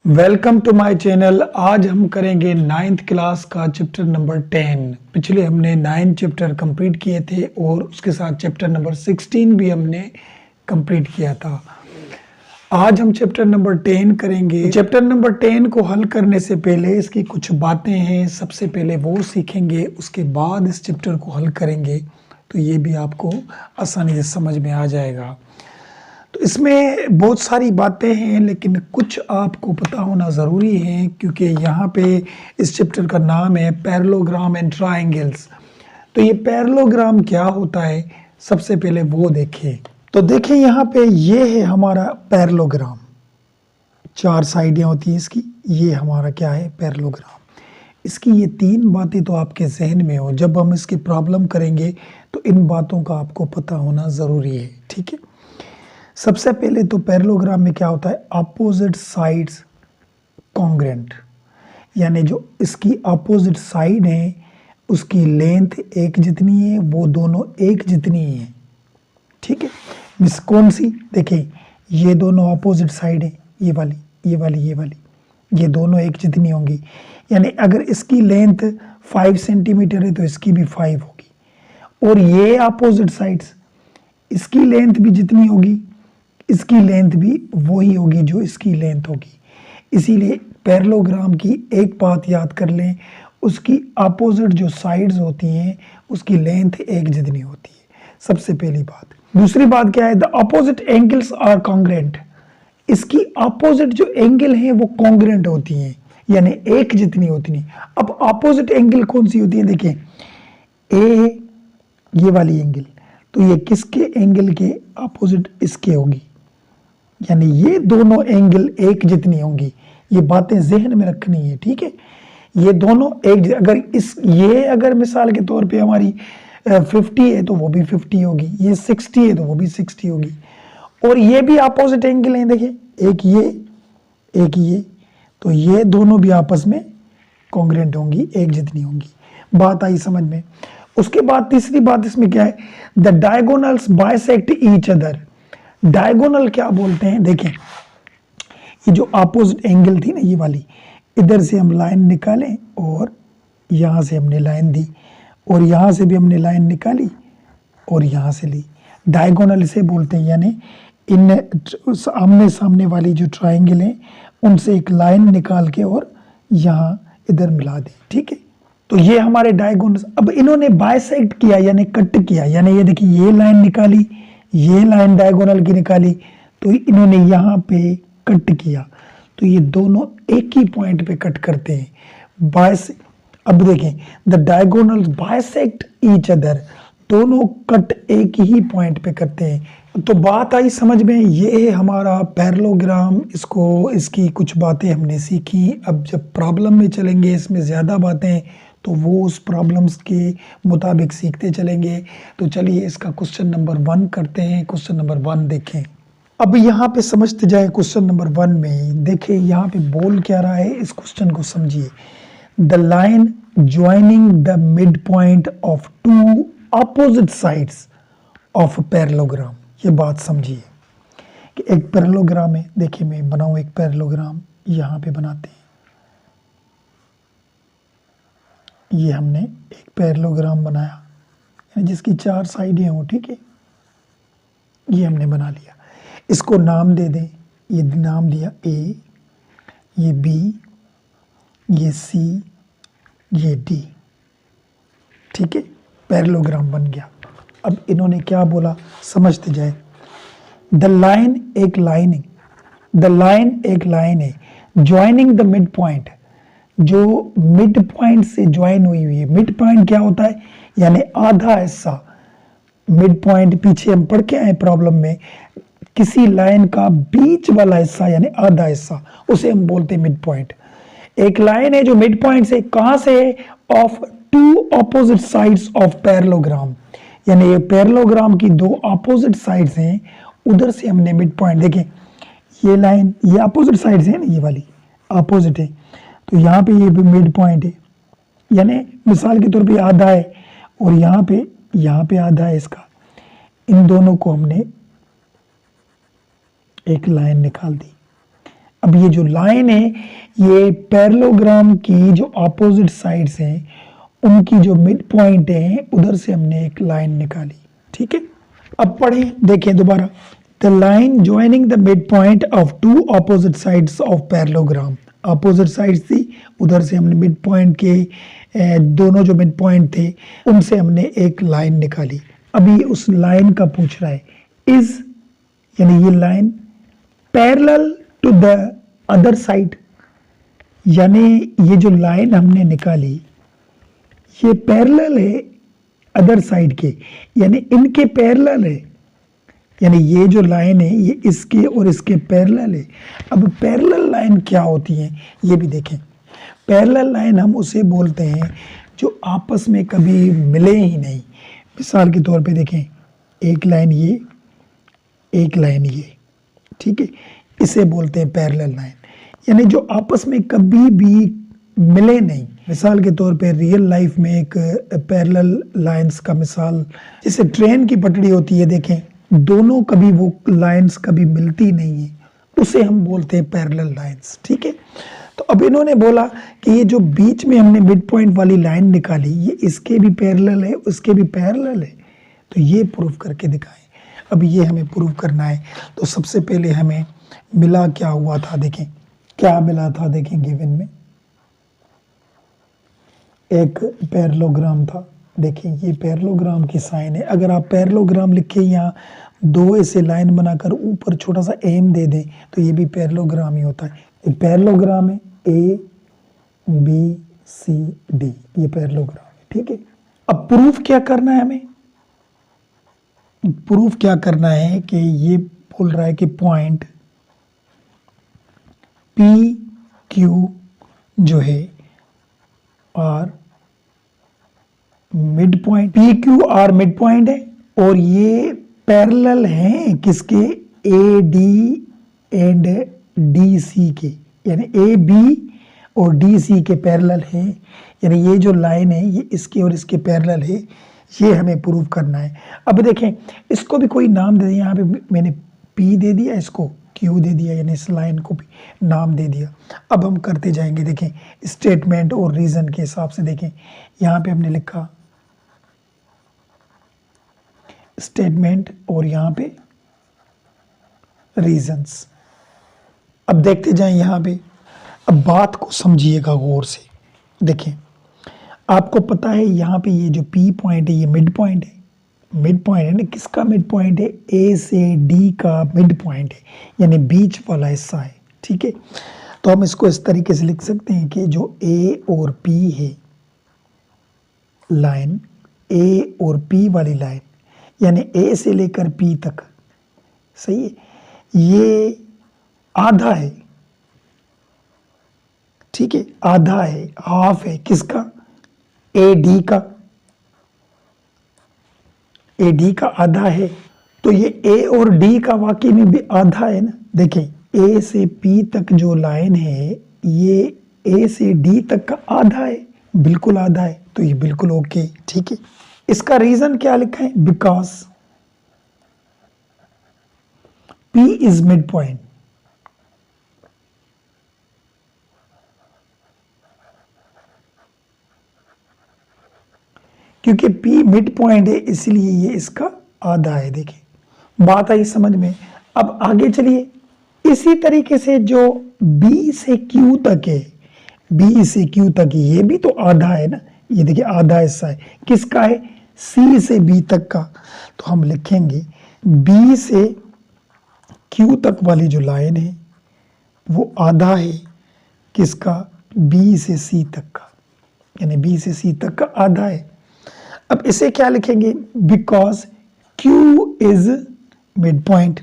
Welcome to my channel. आज हम करेंगे 9th क्लास का चैप्टर नंबर 10। पिछले हमने 9 चैप्टर कंप्लीट किए थे और उसके साथ चैप्टर नंबर 16 भी हमने कंप्लीट किया था। आज हम चैप्टर नंबर 10 करेंगे। चैप्टर नंबर 10 को हल करने से पहले इसकी कुछ बातें हैं, सबसे पहले वो सीखेंगे, उसके बाद इस चैप्टर को हल करेंगे तो ये भी आपको आसानी से समझ में आ जाएगा। तो इसमें बहुत सारी बातें हैं लेकिन कुछ आपको पता होना ज़रूरी है क्योंकि यहाँ पे इस चैप्टर का नाम है पैरेललोग्राम एंड ट्रायंगल्स। तो ये पैरेललोग्राम क्या होता है सबसे पहले वो देखें। तो देखिए यहाँ पे ये है हमारा पैरेललोग्राम, 4 साइडें होती हैं इसकी। ये हमारा क्या है पैरेललोग्राम। इसकी ये 3 बातें तो आपके जहन में हो, जब हम इसकी प्रॉब्लम करेंगे तो इन बातों का आपको पता होना ज़रूरी है, ठीक है। सबसे पहले तो पैरेललोग्राम में क्या होता है, अपोजिट साइड्स कॉन्ग्रुएंट, यानी जो इसकी अपोजिट साइड है उसकी लेंथ एक जितनी है, वो दोनों एक जितनी है, ठीक है। मिस कौन सी, देखिए ये दोनों अपोजिट साइड है, ये वाली ये वाली ये वाली, ये दोनों एक जितनी होंगी। यानी अगर इसकी लेंथ 5 सेंटीमीटर है तो इसकी भी 5 होगी। और ये अपोजिट साइड्स, इसकी लेंथ भी जितनी होगी इसकी लेंथ भी वही होगी जो इसकी लेंथ होगी। इसीलिए पैरेललोग्राम की एक बात याद कर लें, उसकी अपोजिट जो साइड्स होती हैं उसकी लेंथ एक जितनी होती है, सबसे पहली बात। दूसरी बात क्या है, the opposite angles are congruent. इसकी अपोजिट जो एंगल हैं वो कॉन्ग्रुएंट होती हैं, यानी एक जितनी होती नहीं। अब अपोजिट एंगल कौन सी होती है, देखिए ए ये वाली एंगल, तो ये किसके एंगल के अपोजिट इसके होगी, यानी ये दोनों एंगल एक जितनी होंगी। ये बातें जहन में रखनी है, ठीक है। ये दोनों एक, अगर इस ये अगर मिसाल के तौर पे हमारी 50 है तो वो भी 50 होगी, ये 60 है तो वो भी 60 होगी। और ये भी अपोजिट एंगल हैं, देखिए एक ये, तो ये दोनों भी आपस में कॉन्ग्रुएंट होंगी, एक जितनी होंगी। बात आई समझ में। उसके बाद तीसरी बात इसमें क्या है, the diagonals bisect each other. Diagonal क्या बोलते हैं, देखें ये जो अपोजिट एंगल थी ना ये वाली, इधर से हम लाइन निकालें और यहाँ से हमने लाइन दी और यहाँ से भी हमने लाइन निकाली और यहाँ से ली, डायगोनल इसे बोलते हैं। यानी इन आमने सामने वाली जो ट्रायंगल हैं उनसे एक लाइन निकाल के और यहाँ इधर मिला दी, ठीक है। तो ये हमारे डायगोनल। अब इन्होंने बाइसेक्ट किया यानी कट किया, यानी ये देखिए ये लाइन निकाली, ये लाइन डायगोनल की निकाली, तो इन्होंने यहाँ पे कट किया, तो ये दोनों एक ही पॉइंट पे कट करते हैं बाइस। अब देखें the diagonals bisect each other, दोनों कट एक ही पॉइंट पे करते हैं। तो बात आई समझ में, ये है हमारा पैरेललोग्राम। इसको इसकी कुछ बातें हमने सीखी। अब जब प्रॉब्लम में चलेंगे इसमें ज़्यादा बातें तो वो उस प्रॉब्लम्स के मुताबिक सीखते चलेंगे। तो चलिए इसका क्वेश्चन नंबर 1 करते हैं। क्वेश्चन नंबर 1 देखें। अब यहाँ पे समझते जाए क्वेश्चन नंबर 1 में, देखें यहाँ पे बोल क्या रहा है, इस क्वेश्चन को समझिए। The line joining the mid point of 2 opposite sides of parallelogram. ये बात समझिए कि एक पैरेललोग्राम है। देखिए मैं बनाऊँ एक पैरेललोग्राम, यहाँ पे बनाते हैं। ये हमने एक पैरेललोग्राम बनाया जिसकी 4 साइडें हों, ठीक है। ये हमने बना लिया, इसको नाम दे दें। ये नाम दिया ए, ये बी, ये सी, ये डी, ठीक है। पैरेललोग्राम बन गया। अब इन्होंने क्या बोला समझते जाए। द लाइन एक लाइन है, द लाइन एक लाइन है ज्वाइनिंग द मिड पॉइंट, जो मिड पॉइंट से ज्वाइन हुई हुई है। मिड पॉइंट क्या होता है, यानी आधा हिस्सा। मिड पॉइंट पीछे हम पढ़ के आए प्रॉब्लम में, किसी लाइन का बीच वाला हिस्सा यानी आधा हिस्सा, उसे हम बोलते हैं मिड पॉइंट। एक लाइन है जो मिड पॉइंट से कहां से, of 2 opposite sides of parallelogram, यानी ये पैरेललोग्राम की 2 अपोजिट साइड्स हैं, उधर से हमने मिड पॉइंट। देखें ये लाइन, ये अपोजिट साइड्स है ना, ये वाली अपोजिट है, तो यहाँ पे ये भी मिड पॉइंट है, यानी मिसाल के तौर पे आधा है और यहाँ पे आधा है इसका। इन दोनों को हमने एक लाइन निकाल दी। अब अब ये जो लाइन है ये पैरेललोग्राम की जो ऑपोजिट साइड्स हैं उनकी जो मिड पॉइंट है उधर से हमने एक लाइन निकाली। ठीक है, अब पढ़ें, देखें दोबारा। The line joining the mid point of two opposite sides of parallelogram, opposite sides थी, उधर से हमने मिड पॉइंट के दोनों जो मिड पॉइंट थे उनसे हमने एक लाइन निकाली। अभी उस लाइन का पूछ रहा है इज, यानी ये line parallel to the other side, यानी ये जो लाइन हमने निकाली ये पैरेलल है अदर साइड के, यानी इनके पैरेलल है, यानी ये जो लाइन है ये इसके और इसके पैरेलल है। अब पैरेलल लाइन क्या होती है ये भी देखें। पैरेलल लाइन हम उसे बोलते हैं जो आपस में कभी मिले ही नहीं। मिसाल के तौर पे देखें, एक लाइन ये, एक लाइन ये, ठीक है, इसे बोलते हैं पैरेलल लाइन, यानी जो आपस में कभी भी मिले नहीं। मिसाल के तौर पे रियल लाइफ में एक पैरेलल लाइंस का मिसाल, जैसे ट्रेन की पटड़ी होती है, देखें दोनों कभी वो लाइंस कभी मिलती नहीं है, उसे हम बोलते हैं पैरेलल लाइंस। ठीक है, तो अब इन्होंने बोला कि ये जो बीच में हमने मिड पॉइंट वाली लाइन निकाली ये इसके भी पैरेलल है, उसके भी पैरेलल है, तो ये प्रूफ करके दिखाएं। अब ये हमें प्रूफ करना है, तो सबसे पहले हमें मिला क्या हुआ था, देखें क्या मिला था, देखें गिवन में एक पैरेललोग्राम था। देखें ये पैरेललोग्राम की साइन है। अगर आप पैरेललोग्राम लिखे यहाँ दो ऐसे लाइन बनाकर ऊपर छोटा सा एम दे दें तो ये भी पैरेललोग्राम ही होता है। एक पैरेललोग्राम है ए बी सी डी, ये पैरेललोग्राम है। ठीक है, अब प्रूफ क्या करना है हमें, प्रूफ क्या करना है कि ये बोल रहा है कि पॉइंट पी क्यू जो है और mid point, P Q R mid point है और ये पैरेलल हैं किसके, A D and D C के, यानी ए बी और डी सी के पैरेलल हैं, यानी ये जो लाइन है ये इसके और इसके पैरेलल है, ये हमें प्रूव करना है। अब देखें इसको भी कोई नाम दे दिया, यहाँ पे मैंने पी दे दिया, इसको क्यू दे दिया, यानी इस लाइन को भी नाम दे दिया। अब हम करते जाएंगे, देखें स्टेटमेंट और रीज़न के हिसाब से। देखें यहाँ पे हमने लिखा स्टेटमेंट और यहाँ पे रीजंस। अब देखते जाएं यहाँ पे, अब बात को समझिएगा गौर से। देखें आपको पता है यहाँ पे ये जो पी पॉइंट है ये मिड पॉइंट है, मिड पॉइंट है ना, किसका मिड पॉइंट है, ए से डी का मिड पॉइंट है, यानी बीच वाला हिस्सा है। ठीक है, तो हम इसको इस तरीके से लिख सकते हैं कि जो ए और पी है लाइन, ए और पी वाली लाइन, यानी ए से लेकर पी तक, सही है, ये आधा है। ठीक है, आधा है, हाफ है, किसका, ए डी का, ए डी का आधा है, तो ये ए और डी का वाकई में भी आधा है ना। देखें ए से पी तक जो लाइन है ये ए से डी तक का आधा है, बिल्कुल आधा है, तो ये बिल्कुल ओके। ठीक है, इसका रीजन क्या लिखा है, because P is mid point. क्योंकि P मिड पॉइंट है इसलिए ये इसका आधा है। देखिए बात आई समझ में। अब आगे चलिए, इसी तरीके से जो B से Q तक है, B से Q तक ये भी तो आधा है ना, ये देखिए आधा हिस्सा है, किसका है, C से B तक का। तो हम लिखेंगे B से Q तक वाली जो लाइन है वो आधा है, किसका, B से C तक का, यानी B से C तक का आधा है। अब इसे क्या लिखेंगे, because Q is mid point,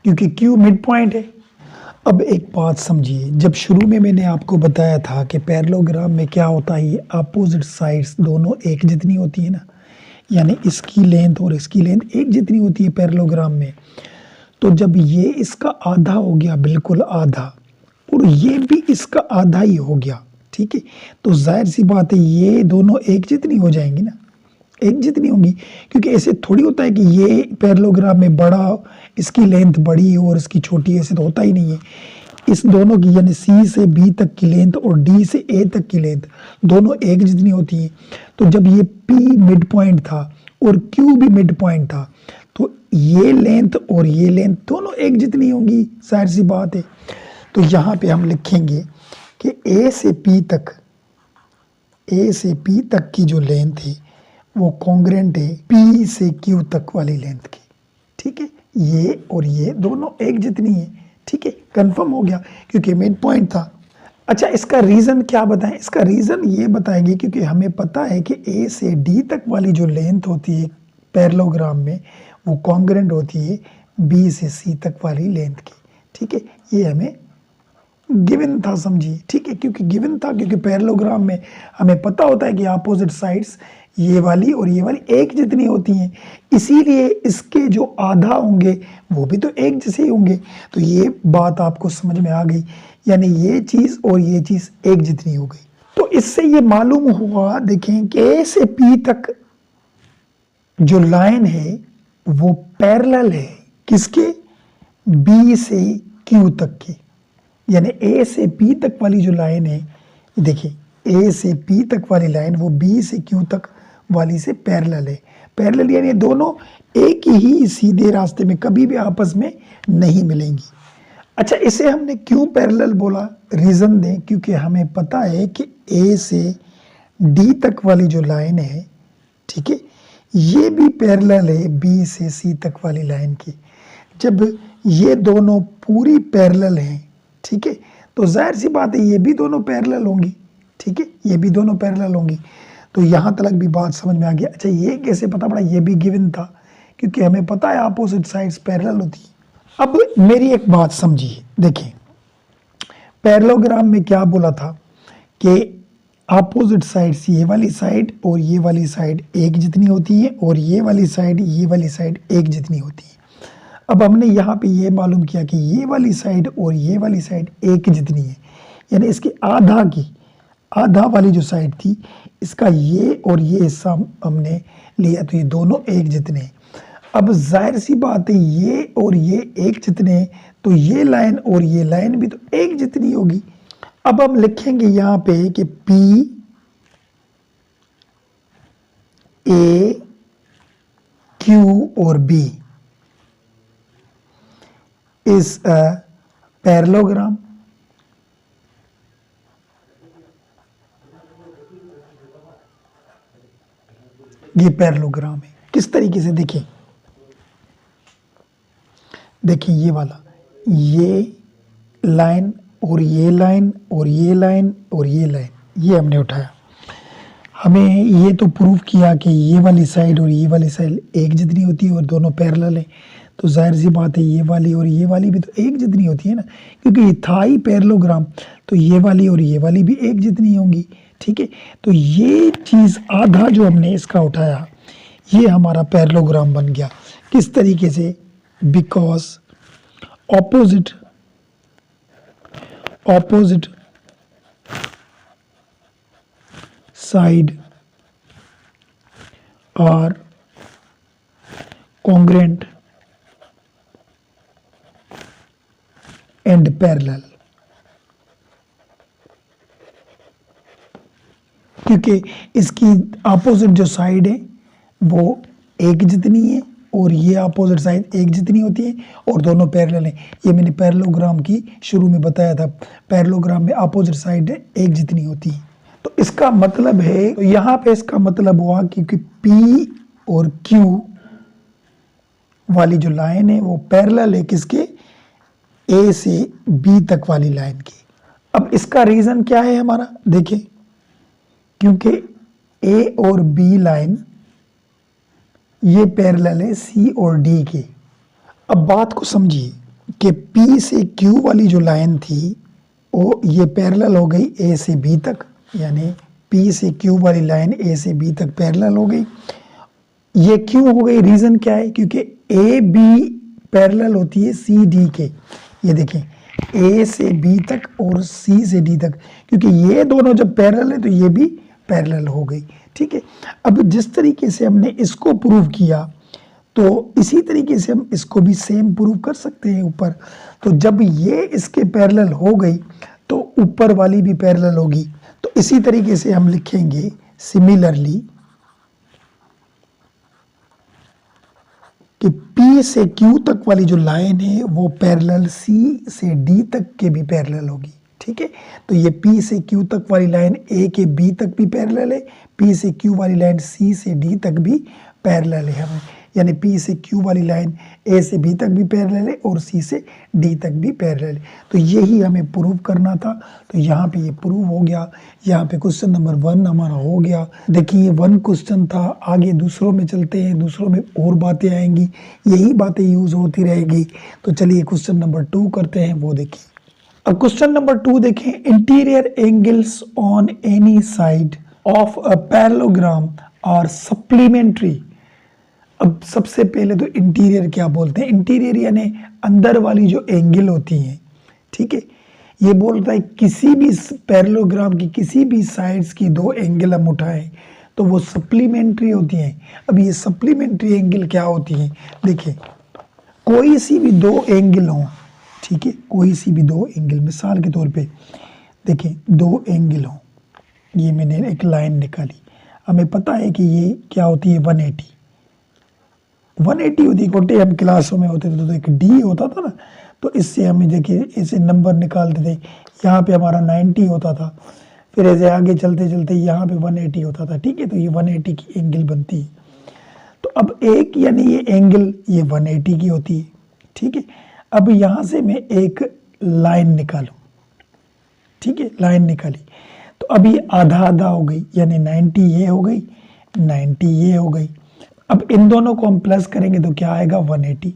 क्योंकि Q मिड पॉइंट है। अब एक बात समझिए, जब शुरू में मैंने आपको बताया था कि पैरेललोग्राम में क्या होता है, ये अपोजिट साइड्स दोनों एक जितनी होती है ना, यानी इसकी लेंथ और इसकी लेंथ एक जितनी होती है पैरेललोग्राम में। तो जब ये इसका आधा हो गया, बिल्कुल आधा, और ये भी इसका आधा ही हो गया, ठीक है, तो जाहिर सी बात है ये दोनों एक जितनी हो जाएंगी ना, एक जितनी होंगी, क्योंकि ऐसे थोड़ी होता है कि ये पैरेललोग्राम में बड़ा, इसकी लेंथ बड़ी है और इसकी छोटी है, ऐसे तो होता ही नहीं है। इस दोनों की यानी सी से बी तक की लेंथ और डी से ए तक की लेंथ दोनों एक जितनी होती है। तो जब ये पी मिड पॉइंट था और क्यू भी मिड पॉइंट था, तो ये लेंथ और ये लेंथ दोनों एक जितनी होंगी, जाहिर सी बात है। तो यहाँ पे हम लिखेंगे कि ए से पी तक की जो लेंथ है वो कॉन्ग्रेंट है पी से क्यू तक वाली लेंथ की। ठीक है, ये और ये दोनों एक जितनी है। ठीक है, कंफर्म हो गया क्योंकि मिड पॉइंट था। अच्छा, इसका रीज़न क्या बताएं? इसका रीज़न ये बताएंगे क्योंकि हमें पता है कि ए से डी तक वाली जो लेंथ होती है पैरेललोग्राम में वो कॉन्ग्रेंट होती है बी से सी तक वाली लेंथ की। ठीक है, ये हमें गिवन था, समझिए। ठीक है, क्योंकि गिवन था क्योंकि पैरेललोग्राम में हमें पता होता है कि अपोजिट साइड्स ये वाली और ये वाली एक जितनी होती हैं, इसीलिए इसके जो आधा होंगे वो भी तो एक जैसे ही होंगे। तो ये बात आपको समझ में आ गई, यानी ये चीज़ और ये चीज़ एक जितनी हो गई। तो इससे ये मालूम हुआ, देखें कि ए से पी तक जो लाइन है वो पैरेलल है किसके? बी से क्यू तक की। यानी ए से पी तक वाली जो लाइन है, देखिए ए से पी तक वाली लाइन वो बी से क्यू तक वाली से पैरेलल है। पैरेलल यानी दोनों एक ही सीधे रास्ते में कभी भी आपस में नहीं मिलेंगी। अच्छा, इसे हमने क्यों पैरेलल बोला? रीज़न दें, क्योंकि हमें पता है कि ए से डी तक वाली जो लाइन है, ठीक है, ये भी पैरेलल है बी से सी तक वाली लाइन की। जब ये दोनों पूरी पैरेलल हैं, ठीक है, तो जाहिर सी बात है ये भी दोनों पैरेलल होंगी। ठीक है, ये भी दोनों पैरेलल होंगी। तो यहाँ तक भी बात समझ में आ गया। अच्छा, ये कैसे पता पड़ा? ये भी गिवन था क्योंकि हमें पता है अपोजिट साइड्स पैरेलल होती है। अब मेरी एक बात समझिए, देखिए पैरेललोग्राम में क्या बोला था कि अपोजिट साइड्स ये वाली साइड और ये वाली साइड एक जितनी होती है और ये वाली साइड एक जितनी होती है। अब हमने यहाँ पे ये मालूम किया कि ये वाली साइड और ये वाली साइड एक जितनी है, यानी इसके आधा वाली जो साइड थी इसका ये और ये हिस्सा हमने लिया, तो ये दोनों एक जितने हैं। अब जाहिर सी बात है ये और ये एक जितने हैं, तो ये लाइन और ये लाइन भी तो एक जितनी होगी। अब हम लिखेंगे यहाँ पे कि पी ए क्यू और बी इज अ पैरेललोग्राम। ये पैरेललोग्राम है। किस तरीके से? देखिए ये वाला, ये लाइन और ये लाइन और ये लाइन और ये लाइन, ये हमने उठाया। हमें ये तो प्रूव किया कि ये वाली साइड और ये वाली साइड एक जितनी होती है और दोनों पैरेलल है। तो जाहिर सी बात है ये वाली और ये वाली भी तो एक जितनी होती है ना, क्योंकि ये था ही पैरेललोग्राम, तो ये वाली और ये वाली भी एक जितनी होंगी। ठीक है, तो ये चीज़ आधा जो हमने इसका उठाया ये हमारा पैरेललोग्राम बन गया। किस तरीके से? Because opposite side are congruent and parallel. क्योंकि इसकी अपोजिट जो साइड है वो एक जितनी है और ये अपोजिट साइड एक जितनी होती है और दोनों पैरेलल हैं। ये मैंने पैरेललोग्राम की शुरू में बताया था, पैरेललोग्राम में अपोजिट साइड एक जितनी होती है। तो इसका मतलब है, तो यहाँ पे इसका मतलब हुआ क्योंकि P और Q वाली जो लाइन है वो पैरेलल है किसके? A से B तक वाली लाइन की। अब इसका रीज़न क्या है हमारा? देखिए, क्योंकि A और B लाइन ये पैरेलल है C और D के। अब बात को समझिए कि P से Q वाली जो लाइन थी वो ये पैरेलल हो गई A से B तक, यानी P से Q वाली लाइन A से B तक पैरेलल हो गई। ये क्यों हो गई? रीज़न क्या है? क्योंकि A B पैरेलल होती है C D के। ये देखें, A से B तक और C से D तक, क्योंकि ये दोनों जब पैरेलल है तो ये भी पैरेलल हो गई। ठीक है। अब जिस तरीके से हमने इसको प्रूव किया तो इसी तरीके से हम इसको भी सेम प्रूव कर सकते हैं ऊपर। तो जब ये इसके पैरेलल हो गई तो ऊपर वाली भी पैरेलल होगी। तो इसी तरीके से हम लिखेंगे सिमिलरली कि P से Q तक वाली जो लाइन है वो पैरेलल C से D तक के भी पैरेलल होगी। ठीक है, तो ये P से Q तक वाली लाइन A के B तक भी पैरेलल है, P से Q वाली लाइन C से D तक भी पैरेलल है हमें, यानी P से Q वाली लाइन A से B तक भी पैरेलल है और C से D तक भी पैरेलल है। तो यही हमें प्रूव करना था। तो यहाँ पे ये प्रूव हो गया। यहाँ पे क्वेश्चन नंबर 1 हमारा हो गया। देखिए 1 क्वेश्चन था, आगे दूसरों में चलते हैं, दूसरों में और बातें आएंगी, यही बातें यूज होती रहेगी। तो चलिए क्वेश्चन नंबर 2 करते हैं, वो देखिए। अब क्वेश्चन नंबर 2 देखें, interior angles on any side of a parallelogram are supplementary. अब सबसे पहले तो इंटीरियर क्या बोलते हैं? इंटीरियर यानी अंदर वाली जो एंगल होती हैं, ठीक है। ये बोलता है किसी भी पैरेललोग्राम की किसी भी साइड्स की 2 एंगल हम उठाएं तो वो सप्लीमेंट्री होती हैं। अब ये सप्लीमेंट्री एंगल क्या होती हैं? देखिए कोई सी भी 2 एंगल हों, ठीक है, कोई सी भी 2 एंगल, मिसाल के तौर पे देखिए 2 एंगल हों, ये मैंने एक लाइन निकाली, हमें पता है कि ये क्या होती है 180 होती है। छोटे हम क्लासों में होते थे तो एक डी होता था ना, तो इससे हम देखिए ऐसे नंबर निकालते थे। यहाँ पे हमारा 90 होता था, फिर ऐसे आगे चलते चलते यहाँ पे 180 होता था, ठीक है। तो ये 180 की एंगल बनती है। तो अब एक यानी ये एंगल ये 180 की होती है, ठीक है। अब यहाँ से मैं एक लाइन निकालूं, ठीक है, लाइन निकाली तो अब ये आधा आधा हो गई, यानी 90 ये हो गई, 90 ये हो गई। अब इन दोनों को हम प्लस करेंगे तो क्या आएगा 180,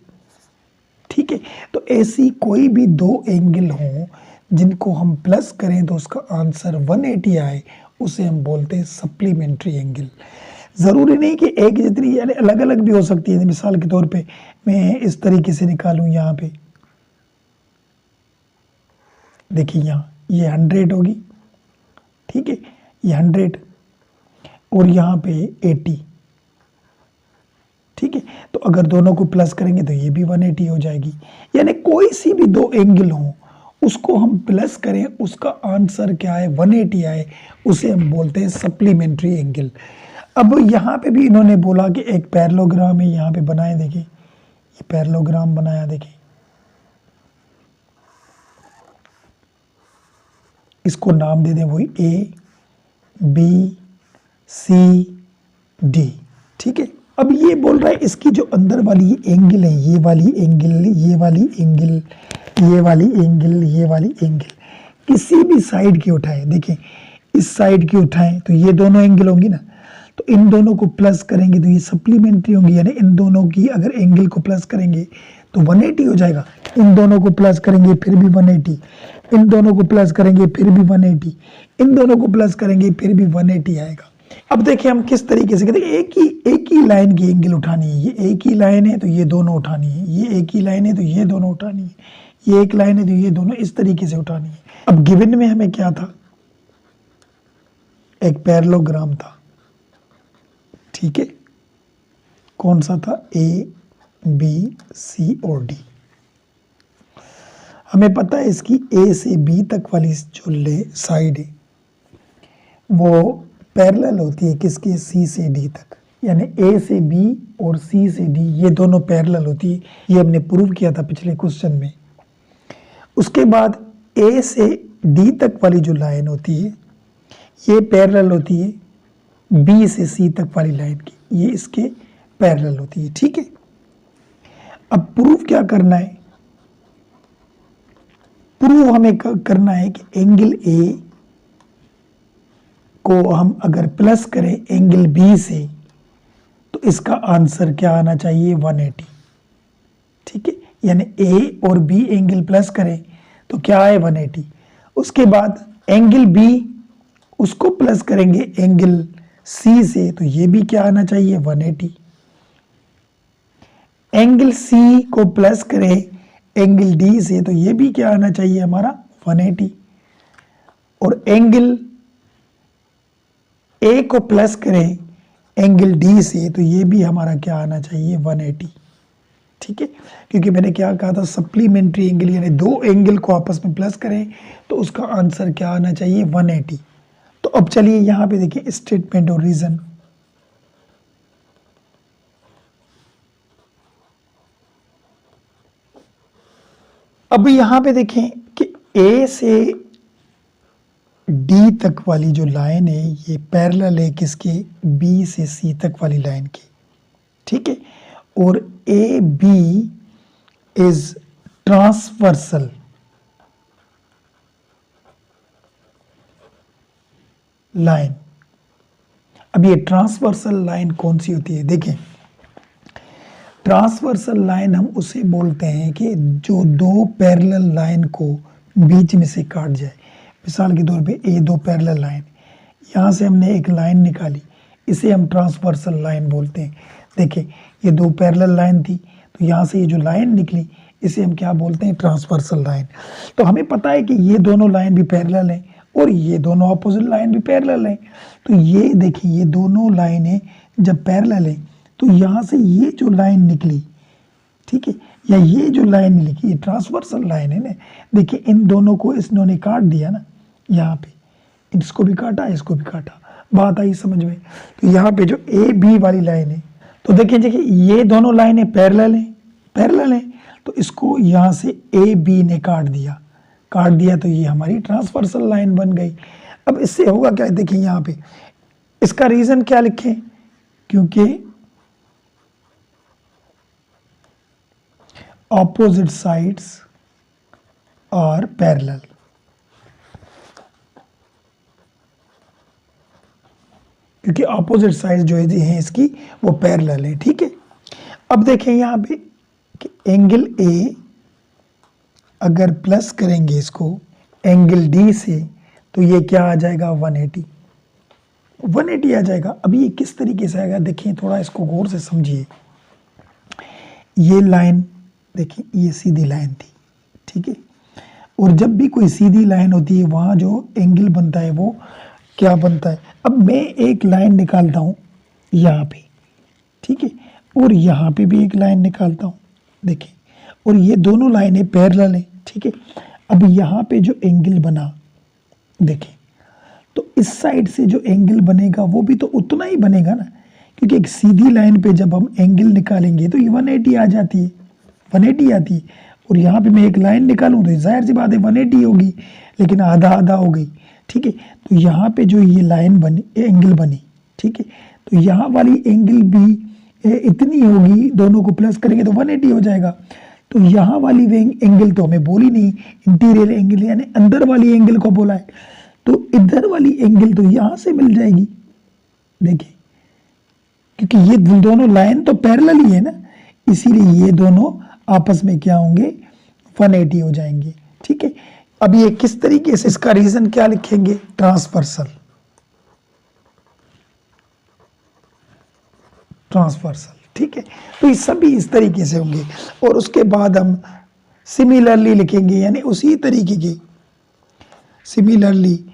ठीक है। तो ऐसी कोई भी 2 एंगल हों जिनको हम प्लस करें तो उसका आंसर 180 आए, उसे हम बोलते हैं सप्लीमेंट्री एंगल। ज़रूरी नहीं कि एक जितनी, यानी अलग अलग भी हो सकती है। मिसाल के तौर पे मैं इस तरीके से निकालूं, यहाँ पे देखिए यहाँ ये 100 होगी, ठीक है, ये 100 और यहाँ पे 80, ठीक है। तो अगर दोनों को प्लस करेंगे तो ये भी 180 हो जाएगी। यानी कोई सी भी 2 एंगल हो उसको हम प्लस करें, उसका आंसर क्या है 180 आए, उसे हम बोलते हैं सप्लीमेंट्री एंगल। अब यहाँ पे भी इन्होंने बोला कि एक पैरेललोग्राम है, यहाँ पे बनाए, देखिए ये पैरेललोग्राम बनाया, देखिए इसको नाम दे दें वही A B C D, ठीक है। अब ये बोल रहा है इसकी जो अंदर वाली एंगल है, ये वाली एंगल, ये वाली एंगल, ये वाली एंगल, ये वाली एंगल, किसी भी साइड की उठाएं, देखिए इस साइड की उठाएं तो ये दोनों एंगल होंगी ना, तो इन दोनों को प्लस करेंगे तो ये सप्लीमेंट्री होंगी, यानी इन दोनों की अगर एंगल को प्लस करेंगे तो 180 हो जाएगा। इन दोनों को प्लस करेंगे फिर भी 180, इन दोनों को प्लस करेंगे फिर भी 180, इन दोनों को प्लस करेंगे फिर भी 180 आएगा। अब देखिए हम किस तरीके से कहते हैं, एक ही लाइन की एंगल उठानी है। ये एक ही लाइन है तो ये दोनों उठानी है, ये एक ही लाइन है तो ये दोनों उठानी है, ये एक लाइन है तो ये दोनों, इस तरीके से उठानी है। अब गिवन में हमें क्या था, एक पैरेललोग्राम था, ठीक है, कौन सा था, A B C और D। हमें पता है इसकी A से B तक वाली जो साइड है वो पैरेलल होती है किसके, C से D तक, यानी A से B और C से D ये दोनों पैरेलल होती है। ये हमने प्रूव किया था पिछले क्वेश्चन में। उसके बाद A से D तक वाली जो लाइन होती है ये पैरेलल होती है B से C तक वाली लाइन की, ये इसके पैरेलल होती है, ठीक है। अब प्रूफ क्या करना है, प्रूफ हमें करना है कि एंगल A को हम अगर प्लस करें एंगल B से तो इसका आंसर क्या आना चाहिए 180, ठीक है। यानी A और B एंगल प्लस करें तो क्या है 180। उसके बाद एंगल B उसको प्लस करेंगे एंगल C से तो ये भी क्या आना चाहिए 180। एंगल C को प्लस करें एंगल D से तो ये भी क्या आना चाहिए हमारा 180। और एंगल ए को प्लस करें एंगल डी से तो ये भी हमारा क्या आना चाहिए 180, ठीक है, क्योंकि मैंने क्या कहा था सप्लीमेंट्री एंगल यानी दो एंगल को आपस में प्लस करें तो उसका आंसर क्या आना चाहिए 180। तो अब चलिए यहां पे देखिए स्टेटमेंट और रीजन। अब यहां पे देखें कि ए से डी तक वाली जो लाइन है ये पैरेलल है किसके, बी से सी तक वाली लाइन की, ठीक है, और A B is transversal line. अब ये ट्रांसवर्सल लाइन कौन सी होती है, देखें ट्रांसवर्सल लाइन हम उसे बोलते हैं कि जो दो पैरेलल लाइन को बीच में से काट जाए। मिसाल के तौर पे ए दो पैरेलल लाइन, यहाँ से हमने एक लाइन निकाली, इसे हम ट्रांसवर्सल लाइन बोलते हैं। देखिए ये दो पैरेलल लाइन थी तो यहाँ से ये जो लाइन निकली इसे हम क्या बोलते हैं, ट्रांसवर्सल लाइन। तो हमें पता है कि ये दोनों लाइन भी पैरेलल हैं और ये दोनों अपोजिट लाइन भी पैरेलल हैं। तो ये देखिए ये दोनों लाइनें जब पैरेलल हैं तो यहाँ से ये जो लाइन निकली, ठीक है, या ये जो लाइन लिखी ये ट्रांसवर्सल लाइन है ना। देखिए इन दोनों को इन्होंने काट दिया ना, यहाँ पे इसको भी काटा इसको भी काटा, बात आई समझ में। तो यहाँ पे जो ए बी वाली लाइन है तो देखिए ये दोनों लाइनें पैरेलल हैं तो इसको यहाँ से ए बी ने काट दिया तो ये हमारी ट्रांसवर्सल लाइन बन गई। अब इससे होगा क्या, देखिए यहाँ पे इसका रीजन क्या लिखें, क्योंकि opposite sides are parallel, क्योंकि opposite sides जो है इसकी वो पैरेलल है, ठीक है। अब देखें यहाँ पे कि एंगल ए अगर प्लस करेंगे इसको एंगल डी से तो ये क्या आ जाएगा 180 आ जाएगा। अभी ये किस तरीके से आएगा देखिए, थोड़ा इसको गौर से समझिए। ये लाइन देखिए ये सीधी लाइन थी, ठीक है, और जब भी कोई सीधी लाइन होती है वहां जो एंगल बनता है वो क्या बनता है। अब मैं एक लाइन निकालता हूं यहाँ पे, ठीक है, और यहाँ पे भी एक लाइन निकालता हूं, देखिए, और ये दोनों लाइनें पैरेलल हैं, ठीक है। अब यहाँ पे जो एंगल बना देखिए, तो इस साइड से जो एंगल बनेगा वो भी तो उतना ही बनेगा ना, क्योंकि एक सीधी लाइन पे जब हम एंगल निकालेंगे तो ये 180 आ जाती है, 180 आती है। और यहाँ पे मैं एक लाइन निकालूं तो जाहिर सी बात है 180 होगी, लेकिन आधा आधा हो गई, ठीक है। तो यहाँ पे जो ये लाइन बनी एंगल बनी, ठीक है, तो यहाँ वाली एंगल भी इतनी होगी, दोनों को प्लस करेंगे तो 180 हो जाएगा। तो यहाँ वाली एंगल तो हमें बोली नहीं, इंटीरियर एंगल यानी अंदर वाली एंगल को बोला है, तो इधर वाली एंगल तो यहाँ से मिल जाएगी, देखिए, क्योंकि ये दोनों लाइन तो पैरेलल ही है ना, इसीलिए ये दोनों आपस में क्या होंगे 180 हो जाएंगे, ठीक है। अब ये किस तरीके से, इसका रीजन क्या लिखेंगे, ट्रांसवर्सल, ठीक है। तो ये सभी इस तरीके से होंगे और उसके बाद हम सिमिलरली लिखेंगे, यानी उसी तरीके की सिमिलरली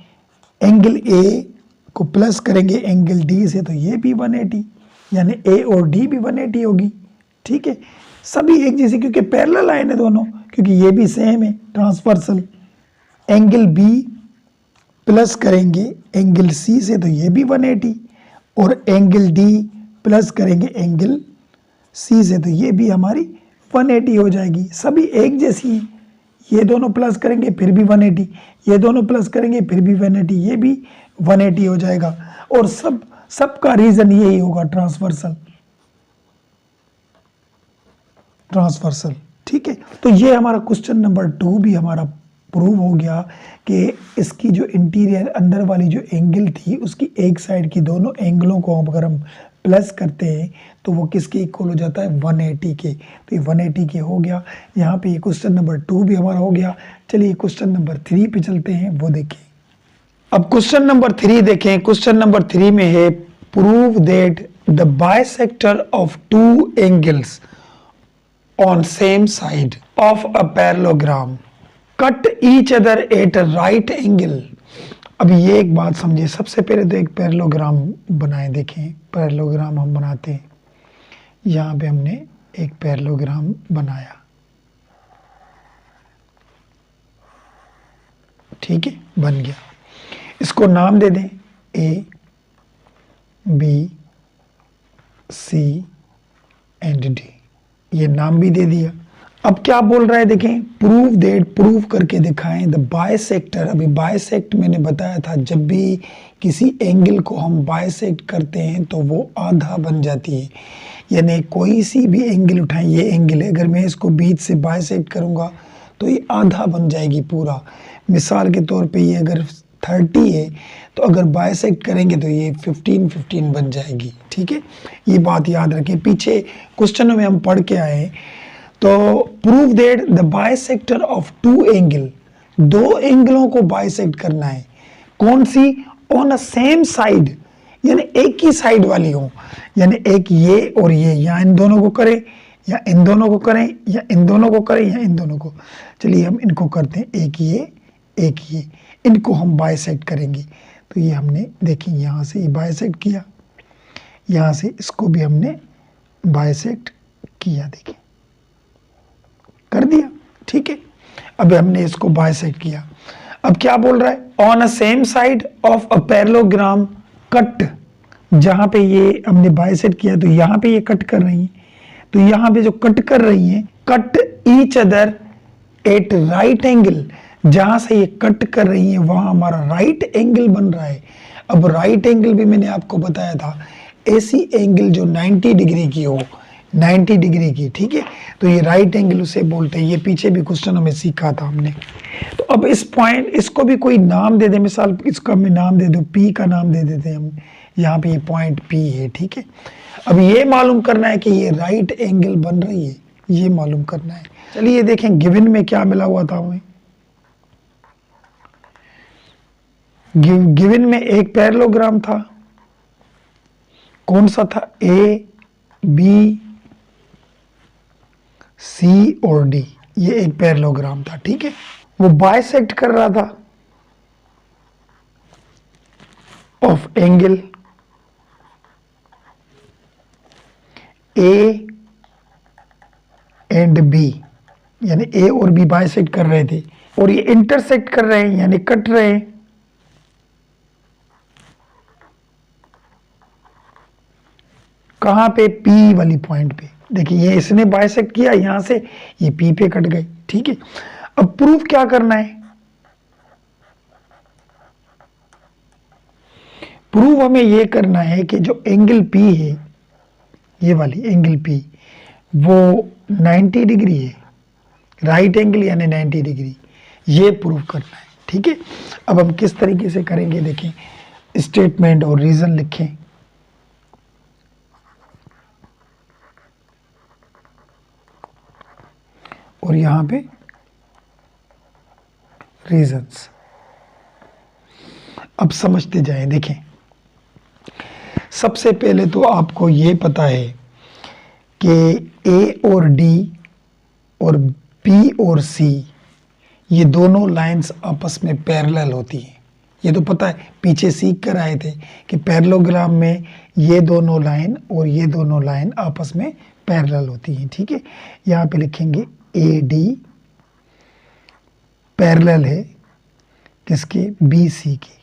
एंगल ए को प्लस करेंगे एंगल डी से तो ये भी 180, यानी ए और डी भी 180 होगी, ठीक है। सभी एक जैसे, क्योंकि पैरेलल लाइन है दोनों, क्योंकि ये भी सेम है ट्रांसवर्सल। एंगल बी प्लस करेंगे एंगल सी से तो ये भी 180, और एंगल डी प्लस करेंगे एंगल सी से तो ये भी हमारी 180 हो जाएगी। सभी एक जैसी हैं, ये दोनों प्लस करेंगे फिर भी 180, ये दोनों प्लस करेंगे फिर भी 180, ये भी 180 हो जाएगा। और सबका रीजन यही होगा, ट्रांसवर्सल, ठीक है। तो ये हमारा क्वेश्चन नंबर 2 भी हमारा प्रूव हो गया कि इसकी जो इंटीरियर अंदर वाली जो एंगल थी उसकी एक साइड की दोनों एंगलों को अगर हम प्लस करते हैं तो वो किसके इक्वल हो जाता है, 180 के। तो ये 180 के हो गया। यहाँ पे ये क्वेश्चन नंबर 2 भी हमारा हो गया। चलिए क्वेश्चन नंबर 3 पे चलते हैं, वो देखें। अब क्वेश्चन नंबर 3 देखें। क्वेश्चन नंबर 3 में है prove that the bisector of two angles on same side of a parallelogram cut each other at a right angle अब ये एक बात समझिए, सबसे पहले तो एक पैरेललोग्राम बनाए। देखें पैरेललोग्राम हम बनाते हैं, यहाँ पे हमने एक पैरेललोग्राम बनाया, ठीक है, बन गया। इसको नाम दे दें A B C and D, ये नाम भी दे दिया। अब क्या बोल रहा है देखें, प्रूव दैट, प्रूव करके दिखाएं द बाइसेक्टर। अभी बाइसेक्ट मैंने बताया था, जब भी किसी एंगल को हम बाइसेक्ट करते हैं तो वो आधा बन जाती है। यानी कोई सी भी एंगल उठाएं, ये एंगल है, अगर मैं इसको बीच से बाइसेक्ट करूंगा तो ये आधा बन जाएगी पूरा। मिसाल के तौर पे ये अगर 30 है तो अगर बाइसेक्ट करेंगे तो ये 15 बन जाएगी, ठीक है। ये बात याद रखें, पीछे क्वेश्चनों में हम पढ़ के आए। तो prove that the bisector of two angle, दो एंगलों को बाइसेक्ट करना है। कौन सी? ऑन अ सेम साइड, यानी एक ही साइड वाली हो, यानी एक ये और ये, या इन दोनों को करें या इन दोनों को करें या इन दोनों को करें या इन दोनों को। चलिए हम इनको करते हैं, एक ये, इनको हम बाइसेक्ट करेंगे। तो ये हमने देखिए यहाँ से ये बाइसेक्ट किया, यहाँ से इसको भी हमने बाइसेक्ट किया, देखिए कर दिया, ठीक है। अब हमने इसको बाइसेक्ट किया। अब क्या बोल रहा है, on a same side of a parallelogram cut, जहां पे ये हमने बाइसेक्ट किया तो यहाँ पे ये कट कर रही है, तो यहाँ पे जो कट कर रही है, cut each other at right angle, जहां से ये कट कर रही है वहां हमारा राइट एंगल बन रहा है। अब राइट एंगल भी मैंने आपको बताया था, ऐसी एंगल जो 90 डिग्री की हो, 90 डिग्री की, ठीक है, तो ये राइट एंगल उसे बोलते हैं। ये पीछे भी क्वेश्चन में सीखा था हमने। तो अब इस पॉइंट, इसको भी कोई नाम दे दे, मिसाल इसका मैं नाम दे दूं, पी का नाम दे देते हैं हम, यहाँ पे ये पॉइंट पी है, ठीक है। अब ये मालूम करना है कि ये राइट एंगल बन रही है, ये मालूम करना है। चलिए देखें गिवन में क्या मिला हुआ था हमें। गिवन में एक पैरेललोग्राम था, कौन सा था? ए बी सी और डी, ये एक पैरेललोग्राम था, ठीक है। वो बाइसेक्ट कर रहा था of angle A and B, यानी ए और बी बाइसेक्ट कर रहे थे, और ये इंटरसेक्ट कर रहे हैं यानी कट रहे हैं। कहां पे? पी वाली पॉइंट पे। देखिए ये इसने बाइसेक्ट किया यहां से, ये पी पे कट गई, ठीक है। अब प्रूफ क्या करना है? प्रूफ हमें ये करना है कि जो एंगल पी है, ये वाली एंगल पी, वो 90 डिग्री है, राइट एंगल यानी 90 डिग्री, ये प्रूफ करना है, ठीक है। अब हम किस तरीके से करेंगे देखें, स्टेटमेंट और रीजन लिखें। और यहां पे रीजंस। अब समझते जाएं। देखें सबसे पहले तो आपको ये पता है कि ए और डी और बी और सी, ये दोनों लाइंस आपस में पैरेलल होती हैं। ये तो पता है, पीछे सीख कर आए थे कि पैरेललोग्राम में ये दोनों लाइन और ये दोनों लाइन आपस में पैरेलल होती हैं, ठीक है। यहाँ पे लिखेंगे ए डी पैरेलल है किसके? बी सी के।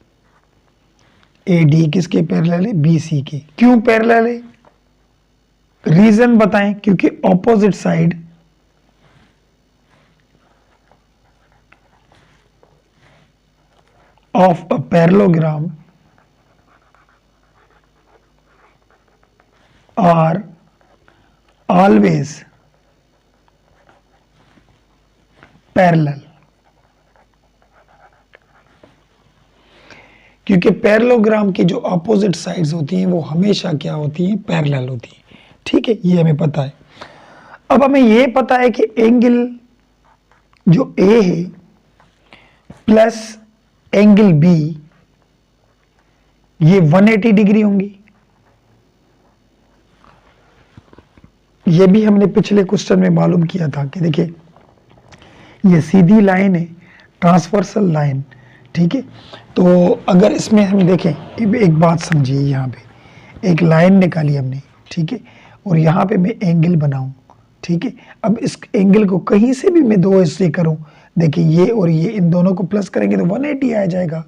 ए डी किसके पैरेलल है? बी सी के। क्यों पैरेलल है? रीजन बताएं। क्योंकि opposite side of a parallelogram are always parallel। क्योंकि पैरेललोग्राम की जो अपोजिट साइड्स होती हैं वो हमेशा क्या होती हैं? पैरेलल होती हैं, ठीक है, ये हमें पता है। अब हमें ये पता है कि एंगल जो ए है प्लस एंगल बी, ये 180 डिग्री होंगी। ये भी हमने पिछले क्वेश्चन में मालूम किया था कि देखिए ये सीधी लाइन है, ट्रांसवर्सल लाइन, ठीक है। तो अगर इसमें हम देखें, एक बात समझिए, यहाँ पे एक लाइन निकाली हमने, ठीक है, और यहाँ पे मैं एंगल बनाऊं, ठीक है। अब इस एंगल को कहीं से भी मैं दो हिस्से करूं, देखिए ये और ये, इन दोनों को प्लस करेंगे तो 180 आ जाएगा,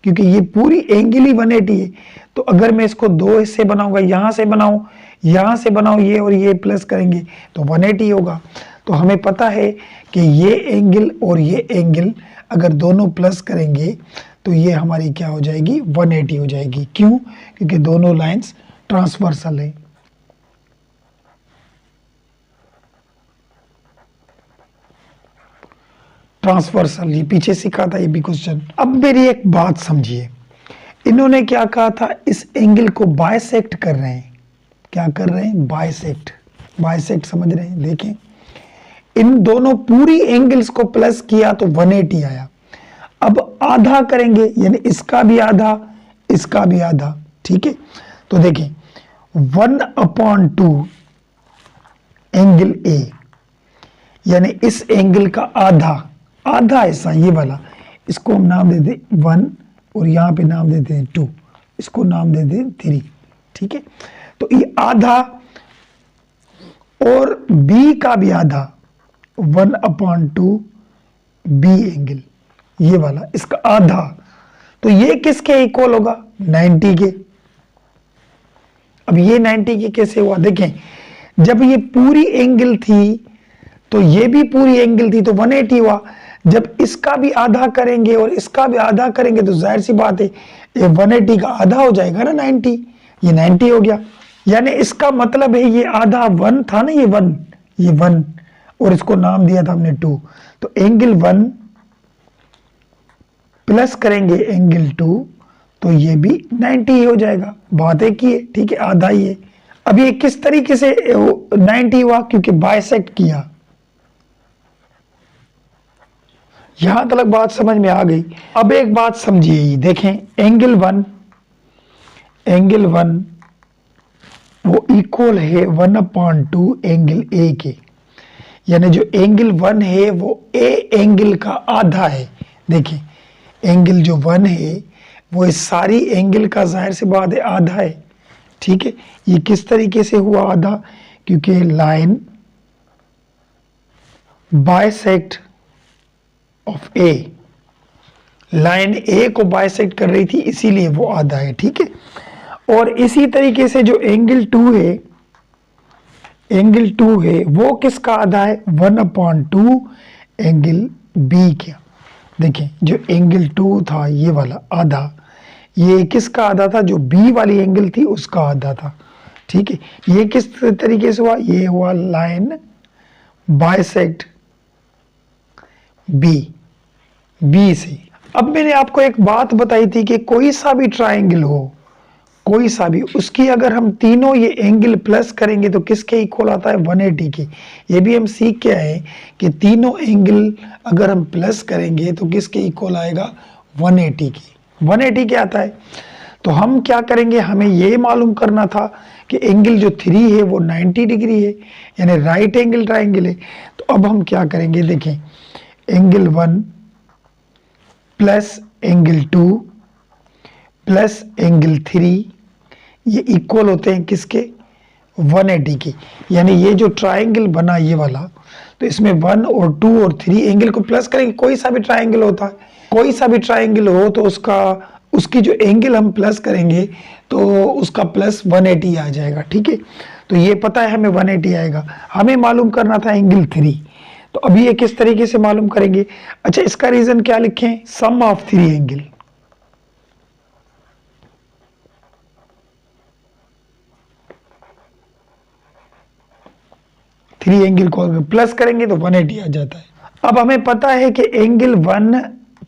क्योंकि ये पूरी एंगल ही 180 है। तो अगर मैं इसको दो हिस्से बनाऊंगा, यहाँ से बनाऊं, यहाँ से बनाऊं, ये और ये प्लस करेंगे तो 180 होगा। तो हमें पता है कि ये एंगल और ये एंगल अगर दोनों प्लस करेंगे तो ये हमारी क्या हो जाएगी, 180 हो जाएगी। क्यों? क्योंकि दोनों लाइंस ट्रांसवर्सल है। ट्रांसवर्सल, ये पीछे सीखा था ये भी क्वेश्चन। अब मेरी एक बात समझिए, इन्होंने क्या कहा था, इस एंगल को बाइसेक्ट कर रहे हैं। क्या कर रहे हैं? बाइसेक्ट। बाइसेक्ट समझ रहे हैं? देखें, इन दोनों पूरी एंगल्स को प्लस किया तो 180 आया। अब आधा करेंगे, यानी इसका भी आधा, इसका भी आधा, ठीक है। तो देखें 1/2 एंगल ए, यानी इस एंगल का आधा, आधा हिस्सा ये वाला, इसको हम नाम देते 1 और यहां पे नाम देते हैं 2, इसको नाम देते हैं 3, ठीक है। तो ये आधा, और बी का भी आधा, 1/2 बी एंगल, ये वाला, इसका आधा, तो ये किसके इक्वल होगा? 90 के। अब ये 90 के कैसे हुआ? देखें, जब ये पूरी एंगल थी तो ये भी पूरी एंगल थी तो 180 हुआ। जब इसका भी आधा करेंगे और इसका भी आधा करेंगे तो जाहिर सी बात है ये 180 का आधा हो जाएगा ना, 90, ये 90 हो गया। यानी इसका मतलब है ये आधा 1 था ना, ये 1, ये 1, और इसको नाम दिया था हमने 2, तो एंगल 1 प्लस करेंगे एंगल 2 तो ये भी 90 ही हो जाएगा। बात एक ही है, ठीक है, आधा ही है। अब ये किस तरीके से 90 हुआ? क्योंकि बाइसेक्ट किया। यहां तक बात समझ में आ गई। अब एक बात समझिए, देखें एंगल 1, एंगल 1 वो इक्वल है 1/2 एंगल ए के, यानी जो एंगल 1 है वो ए एंगल का आधा है। देखिए एंगल जो 1 है वो इस सारी एंगल का जाहिर सी बात है आधा है, ठीक है। ये किस तरीके से हुआ आधा? क्योंकि line bisect of A, line A को बाइसेक्ट कर रही थी इसीलिए वो आधा है, ठीक है। और इसी तरीके से जो एंगल 2 है, एंगल 2 है वो किसका आधा है? 1/2 एंगल बी का। देखिए जो एंगल 2 था ये वाला आधा, ये किसका आधा था? जो बी वाली एंगल थी उसका आधा था, ठीक है। ये किस तरीके से हुआ? ये हुआ लाइन बाइसेक्ट बी से। अब मैंने आपको एक बात बताई थी कि कोई सा भी ट्राइंगल हो, कोई सा भी, उसकी अगर हम तीनों ये एंगल प्लस करेंगे तो किसके इक्वल आता है? 180 के। ये भी हम सीख के आए कि तीनों एंगल अगर हम प्लस करेंगे तो किसके इक्वल आएगा? 180 के। 180 के आता है। तो हम क्या करेंगे, हमें ये मालूम करना था कि एंगल जो 3 है वो 90 डिग्री है, यानी राइट एंगल ट्राइंगल है। तो अब हम क्या करेंगे, देखें angle 1 plus angle 2 plus angle 3 ये इक्वल होते हैं किसके? 180 के। यानी ये जो ट्राइंगल बना ये वाला, तो इसमें 1 और 2 और 3 एंगल को प्लस करेंगे। कोई सा भी ट्राइंगल होता है, कोई सा भी ट्राइंगल हो तो उसकी जो एंगल हम प्लस करेंगे तो उसका प्लस 180 आ जाएगा, ठीक है। तो ये पता है हमें 180 आएगा। हमें मालूम करना था एंगल 3, तो अभी ये किस तरीके से मालूम करेंगे? अच्छा, इसका रीजन क्या लिखें? सम ऑफ 3 एंगल। थ्री एंगल को प्लस करेंगे तो 180 आ जाता है। अब हमें पता है कि एंगल 1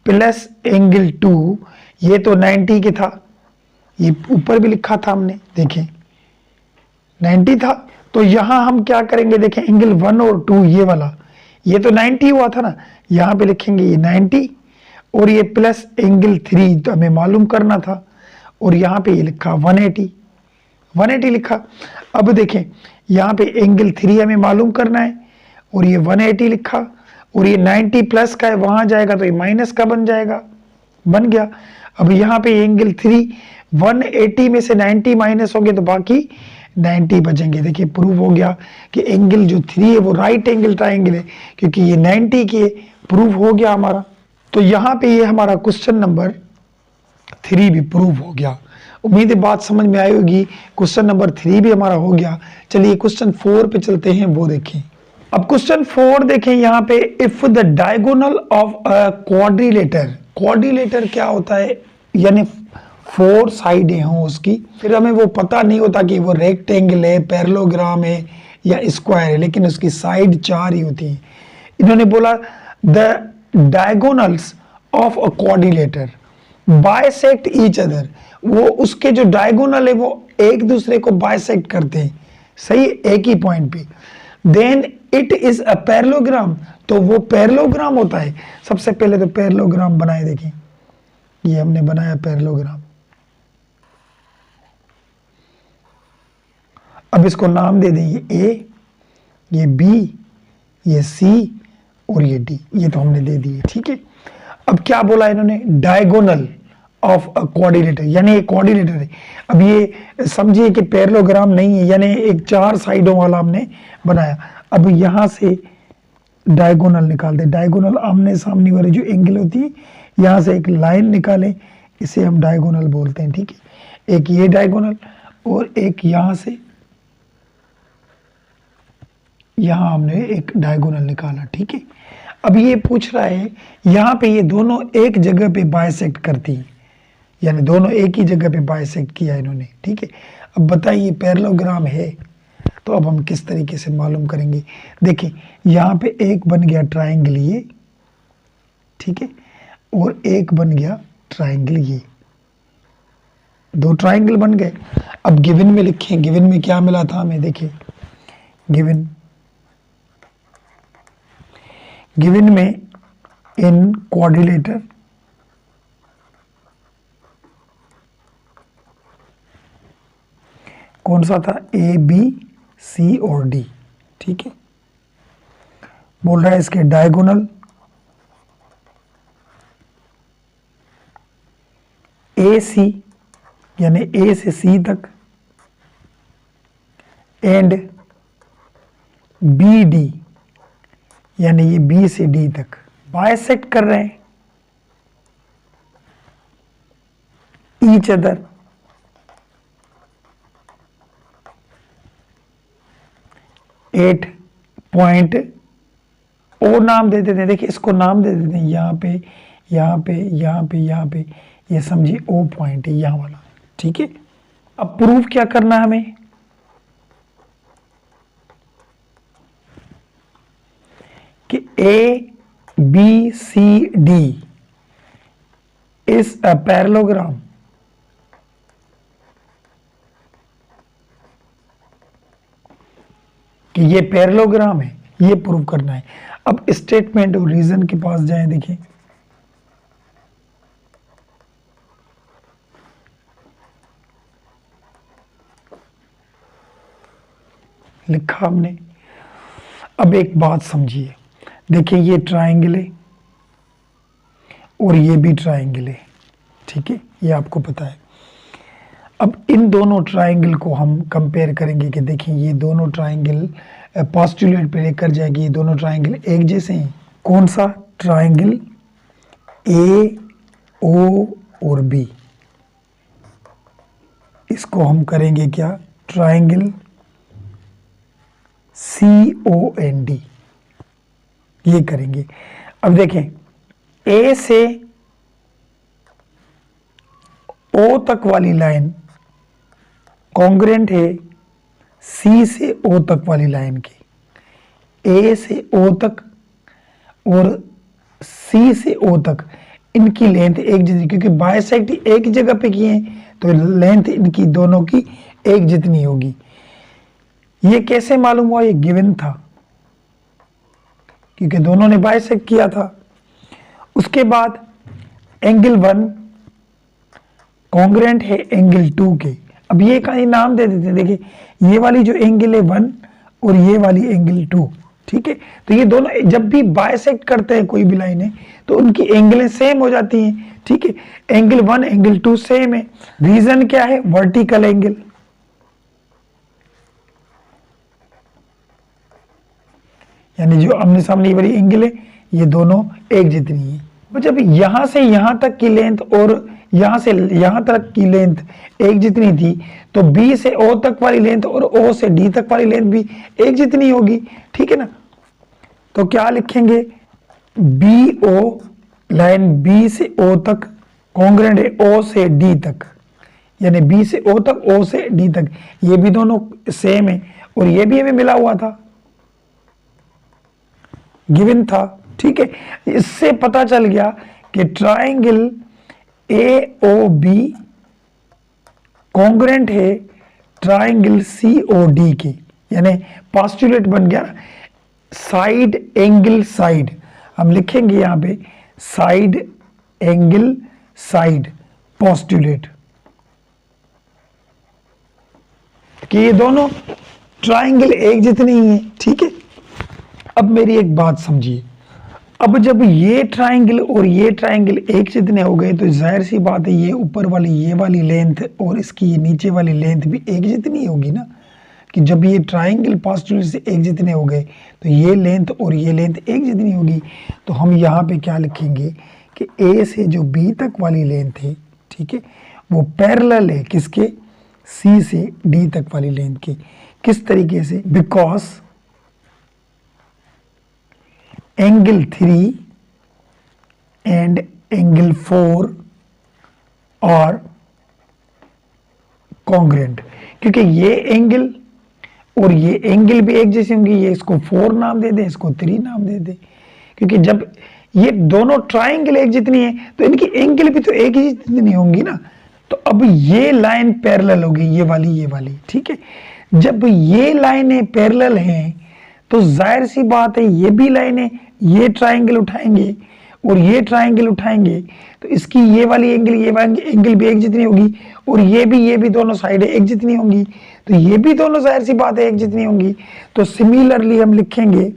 प्लस एंगल 2 ये तो 90 के था, ये ऊपर भी लिखा था हमने, देखें 90 था। तो यहां हम क्या करेंगे, देखें एंगल 1 और 2 ये वाला, ये तो 90 हुआ था ना, यहां पे लिखेंगे ये 90 और ये प्लस एंगल 3 तो हमें मालूम करना था, और यहां पे ये लिखा 180 लिखा। अब देखें यहाँ पे एंगल 3 हमें मालूम करना है और ये 180 लिखा, और ये 90 प्लस का है, वहां जाएगा तो ये माइनस का बन जाएगा, बन गया। अब यहाँ पे एंगल 3, 180 में से 90 माइनस होंगे तो बाकी 90 बचेंगे। देखिए प्रूव हो गया कि एंगल जो 3 है वो राइट एंगल ट्राइंगल है, क्योंकि ये 90 के प्रूव हो गया हमारा। तो यहाँ पे ये हमारा क्वेश्चन नंबर 3 भी प्रूव हो गया। उम्मीद है बात समझ में आई होगी। क्वेश्चन नंबर 3 भी हमारा हो गया। चलिए क्वेश्चन 4 पे चलते हैं, वो देखें। अब क्वेश्चन 4 देखें यहाँ पे, if the diagonal of a quadrilateral, quadrilateral क्या होता है, यानी 4 साइडें हों उसकी, फिर हमें वो पता नहीं होता कि वो रेक्टेंगल है, पैरेललोग्राम है या स्क्वायर है, लेकिन उसकी साइड 4 ही होती हैं। इन्होंने बोला the diagonals of a quadrilateral bisect each other, वो उसके जो डायगोनल है वो एक दूसरे को बाइसेक्ट करते हैं, सही, एक ही पॉइंट पे। Then it is a parallelogram, तो वो पैरेललोग्राम होता है। सबसे पहले तो पैरेललोग्राम बनाए, देखिए ये हमने बनाया पैरेललोग्राम। अब इसको नाम दे दें, ये ए, ये बी, ये सी और ये डी, ये तो हमने दे दिए, ठीक है। अब क्या बोला इन्होंने, डायगोनल ऑफ अ क्वाड्रिलेटर, यानी एक क्वाड्रिलेटर है। अब ये समझिए कि पैरेललोग्राम नहीं है, यानी एक 4 साइडों वाला हमने बनाया। अब यहां से डायगोनल निकाल दे, डायगोनल आमने सामने वाली जो एंगल होती है, यहां से एक लाइन निकालें, इसे हम डायगोनल बोलते हैं, ठीक है। एक ये डायगोनल और एक यहां से, यहां हमने एक डायगोनल निकाला, ठीक है। अब ये पूछ रहा है यहां पे ये दोनों एक जगह पे बाइसेक्ट करती हैं, यानी दोनों एक ही जगह पे बाइसेक्ट किया इन्होंने, ठीक है। अब बताइए पैरेललोग्राम है, तो अब हम किस तरीके से मालूम करेंगे। देखिए यहाँ पे एक बन गया ट्राइंगल ये, ठीक है, और एक बन गया ट्राइंगल ये, 2 ट्राइंगल बन गए। अब गिवन में लिखें, गिवन में क्या मिला था हमें, देखिए गिवन में इन क्वाड्रिलेटर कौन सा था, ए बी सी और डी, ठीक है। बोल रहा है इसके डायगोनल ए सी, यानी ए से सी तक, एंड बी डी, यानी ये बी से डी तक बाइसेक्ट कर रहे हैं ईच अदर एट पॉइंट, और नाम दे देते हैं, देखिए इसको नाम दे देते हैं, यहाँ पे यहाँ पे यहाँ पे यहाँ पे, ये समझिए ओ पॉइंट है यहाँ वाला, ठीक है। अब प्रूफ क्या करना है हमें, कि A B C D is a parallelogram, कि ये पैरेललोग्राम है, ये प्रूव करना है। अब स्टेटमेंट और रीजन के पास जाएं, देखिए लिखा हमने। अब एक बात समझिए, देखिए ये ट्राइंगल है और ये भी ट्राइंगल है, ठीक है, ये आपको पता है। अब इन दोनों ट्राइंगल को हम कंपेयर करेंगे कि देखिए ये दोनों ट्राइंगल पोस्टुलेट पे लेकर जाएगी, ये दोनों ट्राइंगल एक जैसे हैं। कौन सा ट्राइंगल, ए ओ और बी, इसको हम करेंगे क्या, triangle C O N D, ये करेंगे। अब देखें ए से ओ तक वाली लाइन कॉन्ग्रेंट है सी से ओ तक वाली लाइन की, ए से ओ तक और सी से ओ तक इनकी लेंथ एक जितनी, क्योंकि बाइसेक्ट एक ही जगह पे किए हैं तो लेंथ इनकी दोनों की एक जितनी होगी। ये कैसे मालूम हुआ, ये गिवन था क्योंकि दोनों ने बाइसेक्ट किया था। उसके बाद एंगल 1 कॉन्ग्रेंट है एंगल 2 के। अब ये कहीं नाम दे देते हैं, देखिए ये वाली जो एंगल है 1 और ये वाली एंगल 2, ठीक है। तो ये दोनों जब भी बाइसेक्ट करते हैं कोई भी लाइनें तो उनकी एंगलें सेम हो जाती हैं, ठीक है। एंगल 1 एंगल 2 सेम है। रीजन क्या है? वर्टिकल एंगल, यानी जो आमने सामने वाली एंगल है ये दोनों एक जितनी है। तो जब यहां से यहां तक की लेंथ और यहां से यहां तक की लेंथ एक जितनी थी तो बी से ओ तक वाली लेंथ और ओ से डी तक वाली लेंथ भी एक जितनी होगी, ठीक है ना। तो क्या लिखेंगे? बी ओ, लाइन बी से ओ तक कॉन्ग्रेंट है ओ से डी तक, यानी बी से ओ तक, ओ से डी तक, ये भी दोनों सेम है और ये भी हमें मिला हुआ था, गिवन था, ठीक है। इससे पता चल गया कि triangle A O B congruent है ट्राइंगल सी ओ डी के, यानी पोस्टुलेट बन गया ना, साइड एंगल साइड, हम लिखेंगे यहां पे साइड एंगल साइड पोस्टुलेट, कि ये दोनों ट्राइंगल एक जितने ही हैं, ठीक है। अब मेरी एक बात समझिए, अब जब ये ट्राइंगल और ये ट्राइंगल एक जितने हो गए तो जाहिर सी बात है ये ऊपर वाली ये वाली लेंथ और इसकी ये नीचे वाली लेंथ भी एक जितनी होगी ना, कि जब ये ट्राइंगल पोस्टुलेट से एक जितने हो गए तो ये लेंथ और ये लेंथ एक जितनी होगी। तो हम यहाँ पे क्या लिखेंगे कि ए से जो बी तक वाली लेंथ है, ठीक है, वो पैरेलल है किसके? सी से डी तक वाली लेंथ के। किस तरीके से? बिकॉज एंगल 3 एंड एंगल 4 और कॉन्ग्रेंट, क्योंकि ये एंगल और ये एंगल भी एक जैसी होंगी, ये इसको 4 नाम दे दे, इसको 3 नाम दे दे, क्योंकि जब ये दोनों ट्राइंगल एक जितनी है तो इनकी एंगल भी तो एक ही जितनी होंगी ना। तो अब ये लाइन पैरेलल होगी, ये वाली, ठीक है। जब ये लाइनें पैरेलल हैं तो जाहिर सी बात है ये भी लाइनें ये ट्राइंगल उठाएंगे और ये ट्राइंगल उठाएंगे तो इसकी ये वाली एंगल भी एक जितनी होगी और ये भी दोनों साइडें एक जितनी होंगी, तो ये भी दोनों जाहिर सी बात है एक जितनी होंगी। तो सिमिलरली हम लिखेंगे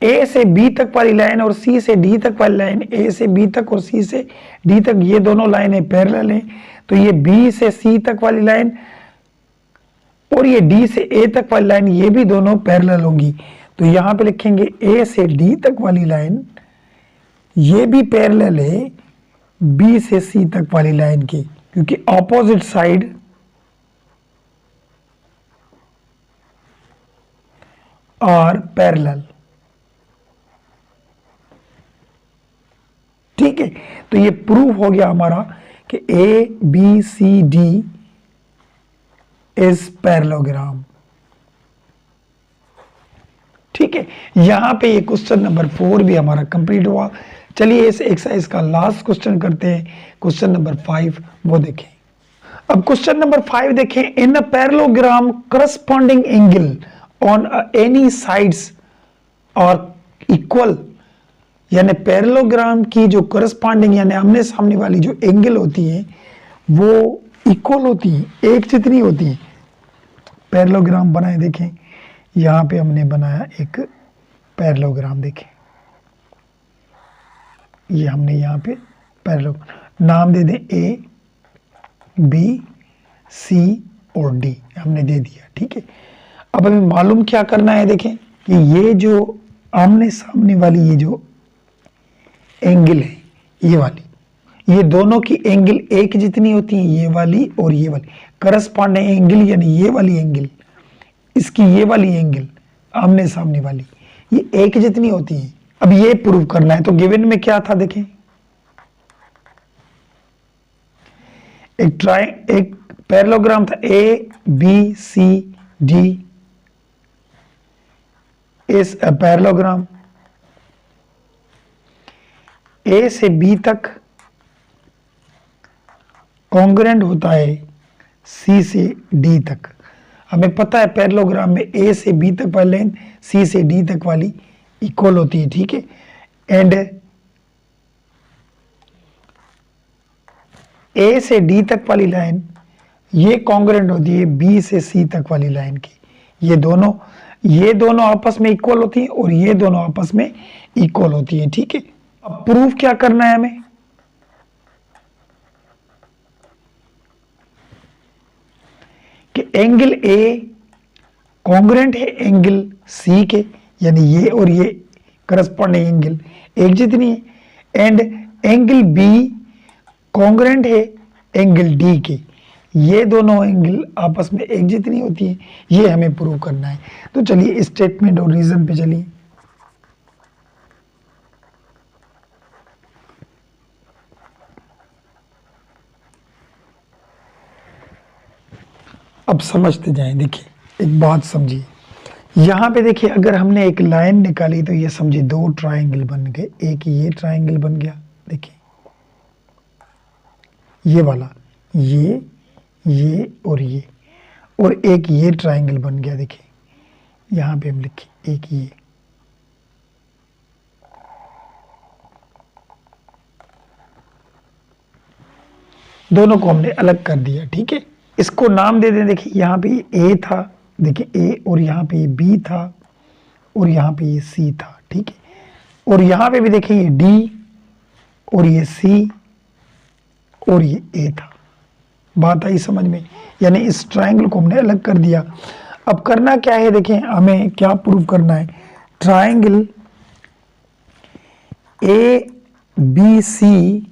ए से बी तक वाली लाइन और सी से डी तक वाली लाइन, ए से बी तक और सी से डी तक ये दोनों लाइनें पैरेलल हैं, तो ये बी से सी तक वाली लाइन और ये डी से ए तक वाली लाइन ये भी दोनों पैरेलल होंगी। तो यहां पे लिखेंगे ए से डी तक वाली लाइन ये भी पैरेलल है बी से सी तक वाली लाइन की, क्योंकि ऑपोजिट साइड और पैरेलल, ठीक है। तो ये प्रूफ हो गया हमारा कि A B C D is parallelogram, ठीक है। यहां पे ये क्वेश्चन नंबर 4 भी हमारा कंप्लीट हुआ। चलिए इस एक्सरसाइज का लास्ट क्वेश्चन करते हैं, क्वेश्चन नंबर 5, वो देखें। अब क्वेश्चन नंबर 5 देखें। In a parallelogram corresponding angle on any sides are equal, यानी पैरेललोग्राम की जो करस्पॉन्डिंग यानी आमने सामने वाली जो एंगल होती है वो इक्वल होती है, एक जितनी होती है। पैरेललोग्राम बनाए देखें, यहां पे हमने बनाया एक पैरेललोग्राम, देखें ये हमने यहां पे पैरेललोग्राम नाम दे दें ए बी सी और डी हमने दे दिया, ठीक है। अब हमें मालूम क्या करना है, देखें कि ये जो आमने सामने वाली ये जो एंगल है ये वाली, ये दोनों की एंगल एक जितनी होती है, ये वाली और ये वाली करस्पॉन्डिंग एंगल, यानी ये वाली एंगल इसकी ये वाली एंगल आमने सामने वाली ये एक जितनी होती है। अब ये प्रूव करना है, तो गिवन में क्या था देखें, एक पैरेललोग्राम था A B C D is a parallelogram. A से बी तक कॉन्ग्रेंट होता है सी से डी तक। हमें पता है पैरेललोग्राम में ए से बी तक वाली लाइन सी से डी तक वाली इक्वल होती है, ठीक है। एंड ए से डी तक वाली लाइन ये कॉन्ग्रेंट होती है बी से सी तक वाली लाइन की। ये दोनों आपस में इक्वल होती है और ये दोनों आपस में इक्वल होती है। ठीक है, अब प्रूफ क्या करना है हमें, कि एंगल ए कॉन्ग्रेंट है एंगल सी के, यानी ये और ये करस्पॉन्डिंग एंगल एक जितनी है, एंड एंगल बी कॉन्ग्रेंट है एंगल डी के, ये दोनों एंगल आपस में एक जितनी होती है। ये हमें प्रूव करना है। तो चलिए स्टेटमेंट और रीजन पे चलिए। अब समझते जाएं। देखिए एक बात समझिए, यहां पे देखिए अगर हमने एक लाइन निकाली तो ये समझिए दो ट्रायंगल बन गए। एक ये ट्रायंगल बन गया, देखिए ये वाला, ये और एक ये ट्रायंगल बन गया। देखिए यहां पे हम लिखे एक ये, दोनों को हमने अलग कर दिया। ठीक है, इसको नाम दे दें। देखिए यहाँ पे ए था, देखिए ए, और यहाँ पे ये बी था और यहाँ पे ये सी था। ठीक है, और यहाँ पे भी देखिए ये डी और ये सी और ये ए था। बात आई समझ में, यानी इस ट्रायंगल को हमने अलग कर दिया। अब करना क्या है, देखें हमें क्या प्रूव करना है। ट्रायंगल ए बी सी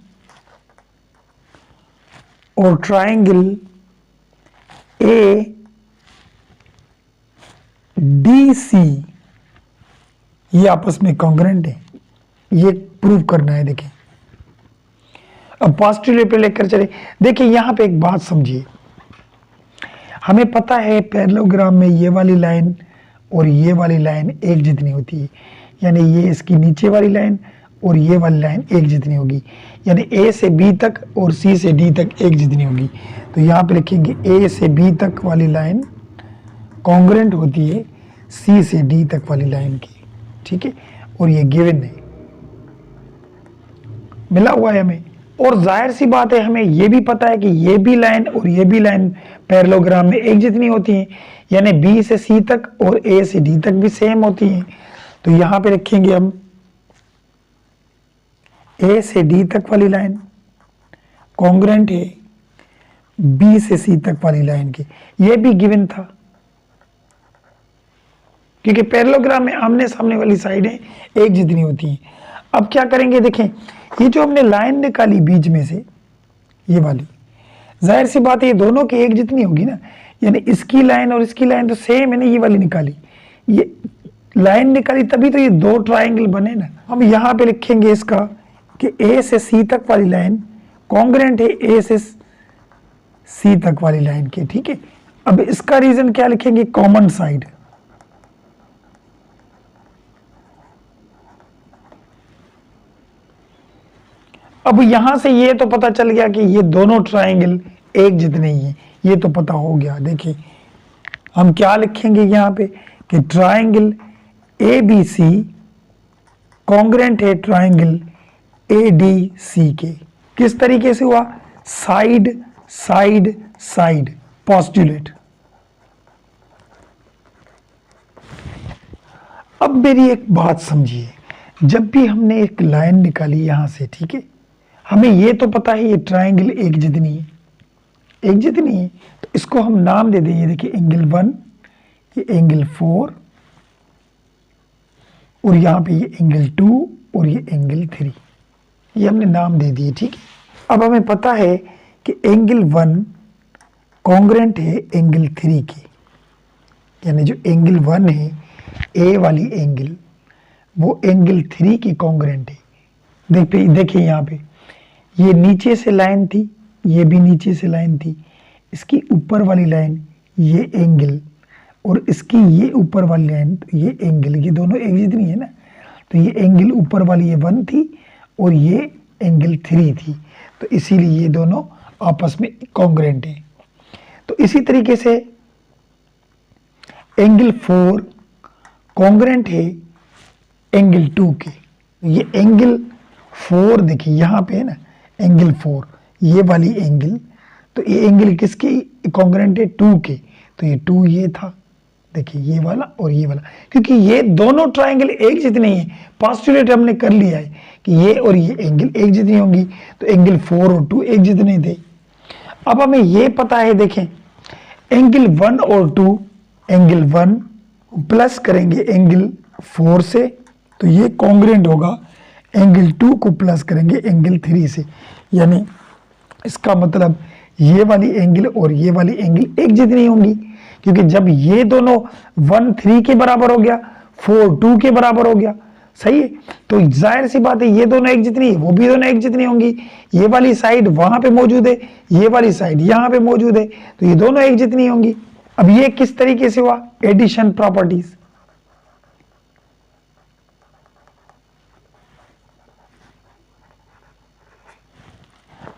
और ट्रायंगल ए डी सी ये आपस में कॉन्ग्रेंट है, ये प्रूव करना है। देखें अब पॉजिटिव पे लेकर चले। देखिए यहां पे एक बात समझिए, हमें पता है पैरेललोग्राम में ये वाली लाइन और ये वाली लाइन एक जितनी होती है, यानी ये इसकी नीचे वाली लाइन और ये वाली लाइन एक जितनी होगी, यानी ए से बी तक और सी से डी तक एक जितनी होगी। तो यहाँ पे लिखेंगे ए से बी तक वाली लाइन कॉन्ग्रेंट होती है सी से डी तक वाली लाइन की। ठीक है, और ये गिवन है, मिला हुआ है हमें। और जाहिर सी बात है हमें ये भी पता है कि ये भी लाइन और ये भी लाइन पैरेललोग्राम में एक जितनी होती है, यानी बी से सी तक और ए से डी तक भी सेम होती है। तो यहाँ पे रखेंगे हम ए से डी तक वाली लाइन कॉन्ग्रेंट है बी से सी तक वाली लाइन की। ये भी गिवन था क्योंकि पैरेललोग्राम में आमने सामने वाली साइडें एक जितनी होती हैं। अब क्या करेंगे, देखें ये जो हमने लाइन निकाली बीच में से ये वाली, जाहिर सी बात है ये दोनों की एक जितनी होगी ना, यानी इसकी लाइन और इसकी लाइन तो सेम है ना। ये वाली निकाली, ये लाइन निकाली तभी तो ये दो ट्रायंगल बने ना। हम यहाँ पे लिखेंगे इसका कि ए से सी तक वाली लाइन कॉन्ग्रेंट है ए से सी तक वाली लाइन के। ठीक है, अब इसका रीजन क्या लिखेंगे, कॉमन साइड। अब यहां से ये तो पता चल गया कि ये दोनों ट्रायंगल एक जितने ही हैं, ये तो पता हो गया। देखिए हम क्या लिखेंगे यहाँ पे कि triangle A B C congruent है ट्रायंगल ए डी सी के। किस तरीके से हुआ, साइड साइड साइड पोस्टुलेट। अब मेरी एक बात समझिए, जब भी हमने एक लाइन निकाली यहां से, ठीक है, हमें ये तो पता है ये ट्रायंगल एक जितनी है, एक जितनी है, तो इसको हम नाम दे देंगे। देखिए एंगल 1, ये एंगल 4 और यहां पे ये एंगल 2 और ये एंगल 3, ये हमने नाम दे दिए। ठीक है, अब हमें पता है कि एंगल 1 कॉन्ग्रेंट है एंगल 3 की, यानी जो एंगल 1 है ए वाली एंगल, वो एंगल 3 की कॉन्ग्रेंट है। देखिए यहाँ पे ये नीचे से लाइन थी, ये भी नीचे से लाइन थी, इसकी ऊपर वाली लाइन ये एंगल और इसकी ये ऊपर वाली लाइन ये एंगल, ये दोनों एक जितनी है ना। तो ये एंगल ऊपर वाली ये 1 थी और ये एंगल 3 थी, तो इसीलिए ये दोनों आपस में कॉन्ग्रेंट हैं। तो इसी तरीके से एंगल 4 कॉन्ग्रेंट है एंगल 2 के। ये एंगल 4 देखिए यहाँ पे है ना, एंगल 4 ये वाली एंगल तो ये एंगल किसकी कॉन्ग्रुएंट है, 2 के, तो ये 2 ये था, देखिए ये वाला और ये वाला, क्योंकि ये दोनों ट्रायंगल एक जितने ही हैं, पोस्टुलेट हमने कर लिया है कि ये और ये एंगल एक जितनी होंगी, तो एंगल 4 और 2 एक जितने थे। अब हमें ये पता है, देखें एंगल 1 और 2, एंगल 1 प्लस करेंगे एंगल 4 से, तो ये कॉन्ग्रुएंट होगा एंगल 2 को प्लस करेंगे एंगल 3 से, यानी इसका मतलब ये वाली एंगल और ये वाली एंगल एक जितनी होंगी, क्योंकि जब ये दोनों 1 3 के बराबर हो गया, 4 2 के बराबर हो गया, सही है, तो जाहिर सी बात है ये दोनों एक जितनी, वो भी दोनों एक जितनी होंगी, ये वाली साइड वहां पे मौजूद है, ये वाली साइड यहां पे मौजूद है, तो ये दोनों एक जितनी होंगी। अब ये किस तरीके से हुआ, एडिशन प्रॉपर्टीज।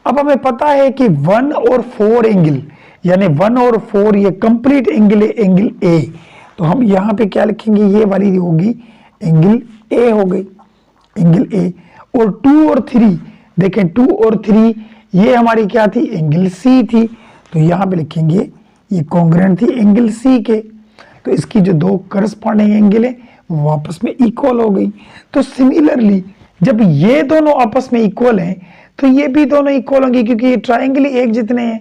अब हमें पता है कि 1 और 4 एंगल, यानी 1 और 4 ये कंप्लीट एंगल है, एंगल ए, तो हम यहां पे क्या लिखेंगे, ये वाली होगी एंगल ए हो गई, एंगल ए। और 2 और 3, देखें 2 और 3 ये हमारी क्या थी, एंगल सी थी, तो यहां पे लिखेंगे ये कॉन्ग्रुएंट थी एंगल सी के, तो इसकी जो दो करस्पॉन्डिंग एंगल है वो आपस में इक्वल हो गई। तो सिमिलरली जब ये दोनों आपस में इक्वल हैं तो ये भी दोनों इक्वल होंगे, क्योंकि ये ट्रायंगल ही एक जितने हैं,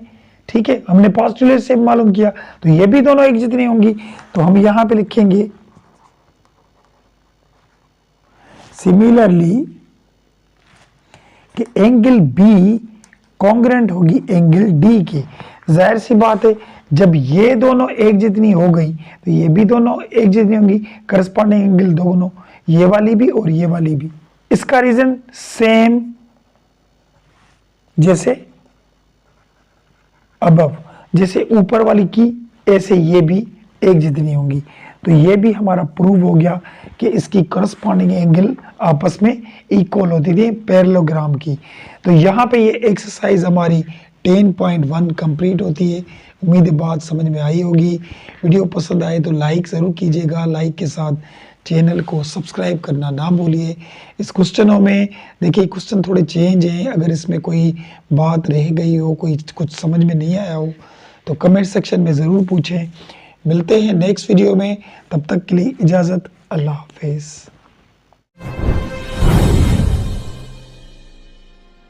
ठीक है, हमने पोस्टुलेट से मालूम किया, तो ये भी दोनों एक जितनी होंगी। तो हम यहां पे लिखेंगे सिमिलरली कि एंगल बी कॉन्ग्रुएंट होगी एंगल डी के। जाहिर सी बात है जब ये दोनों एक जितनी हो गई तो ये भी दोनों एक जितनी होंगी, करस्पॉन्डिंग एंगल दोनों, ये वाली भी और ये वाली भी। इसका रीजन सेम जैसे अबव, जैसे ऊपर वाली की ऐसे ये भी एक जितनी होंगी, तो ये भी हमारा प्रूव हो गया कि इसकी करस्पॉन्डिंग एंगल आपस में इक्वल होती थी पैरेललोग्राम की। तो यहाँ पे ये एक्सरसाइज हमारी 10.1 कंप्लीट होती है। उम्मीद है बात समझ में आई होगी। वीडियो पसंद आए तो लाइक ज़रूर कीजिएगा, लाइक के साथ चैनल को सब्सक्राइब करना ना भूलिए। इस क्वेश्चनों में देखिए क्वेश्चन थोड़े चेंज हैं, अगर इसमें कोई बात रह गई हो, कोई कुछ समझ में नहीं आया हो तो कमेंट सेक्शन में ज़रूर पूछें। मिलते हैं नेक्स्ट वीडियो में, तब तक के लिए इजाज़त, अल्लाह हाफिज़।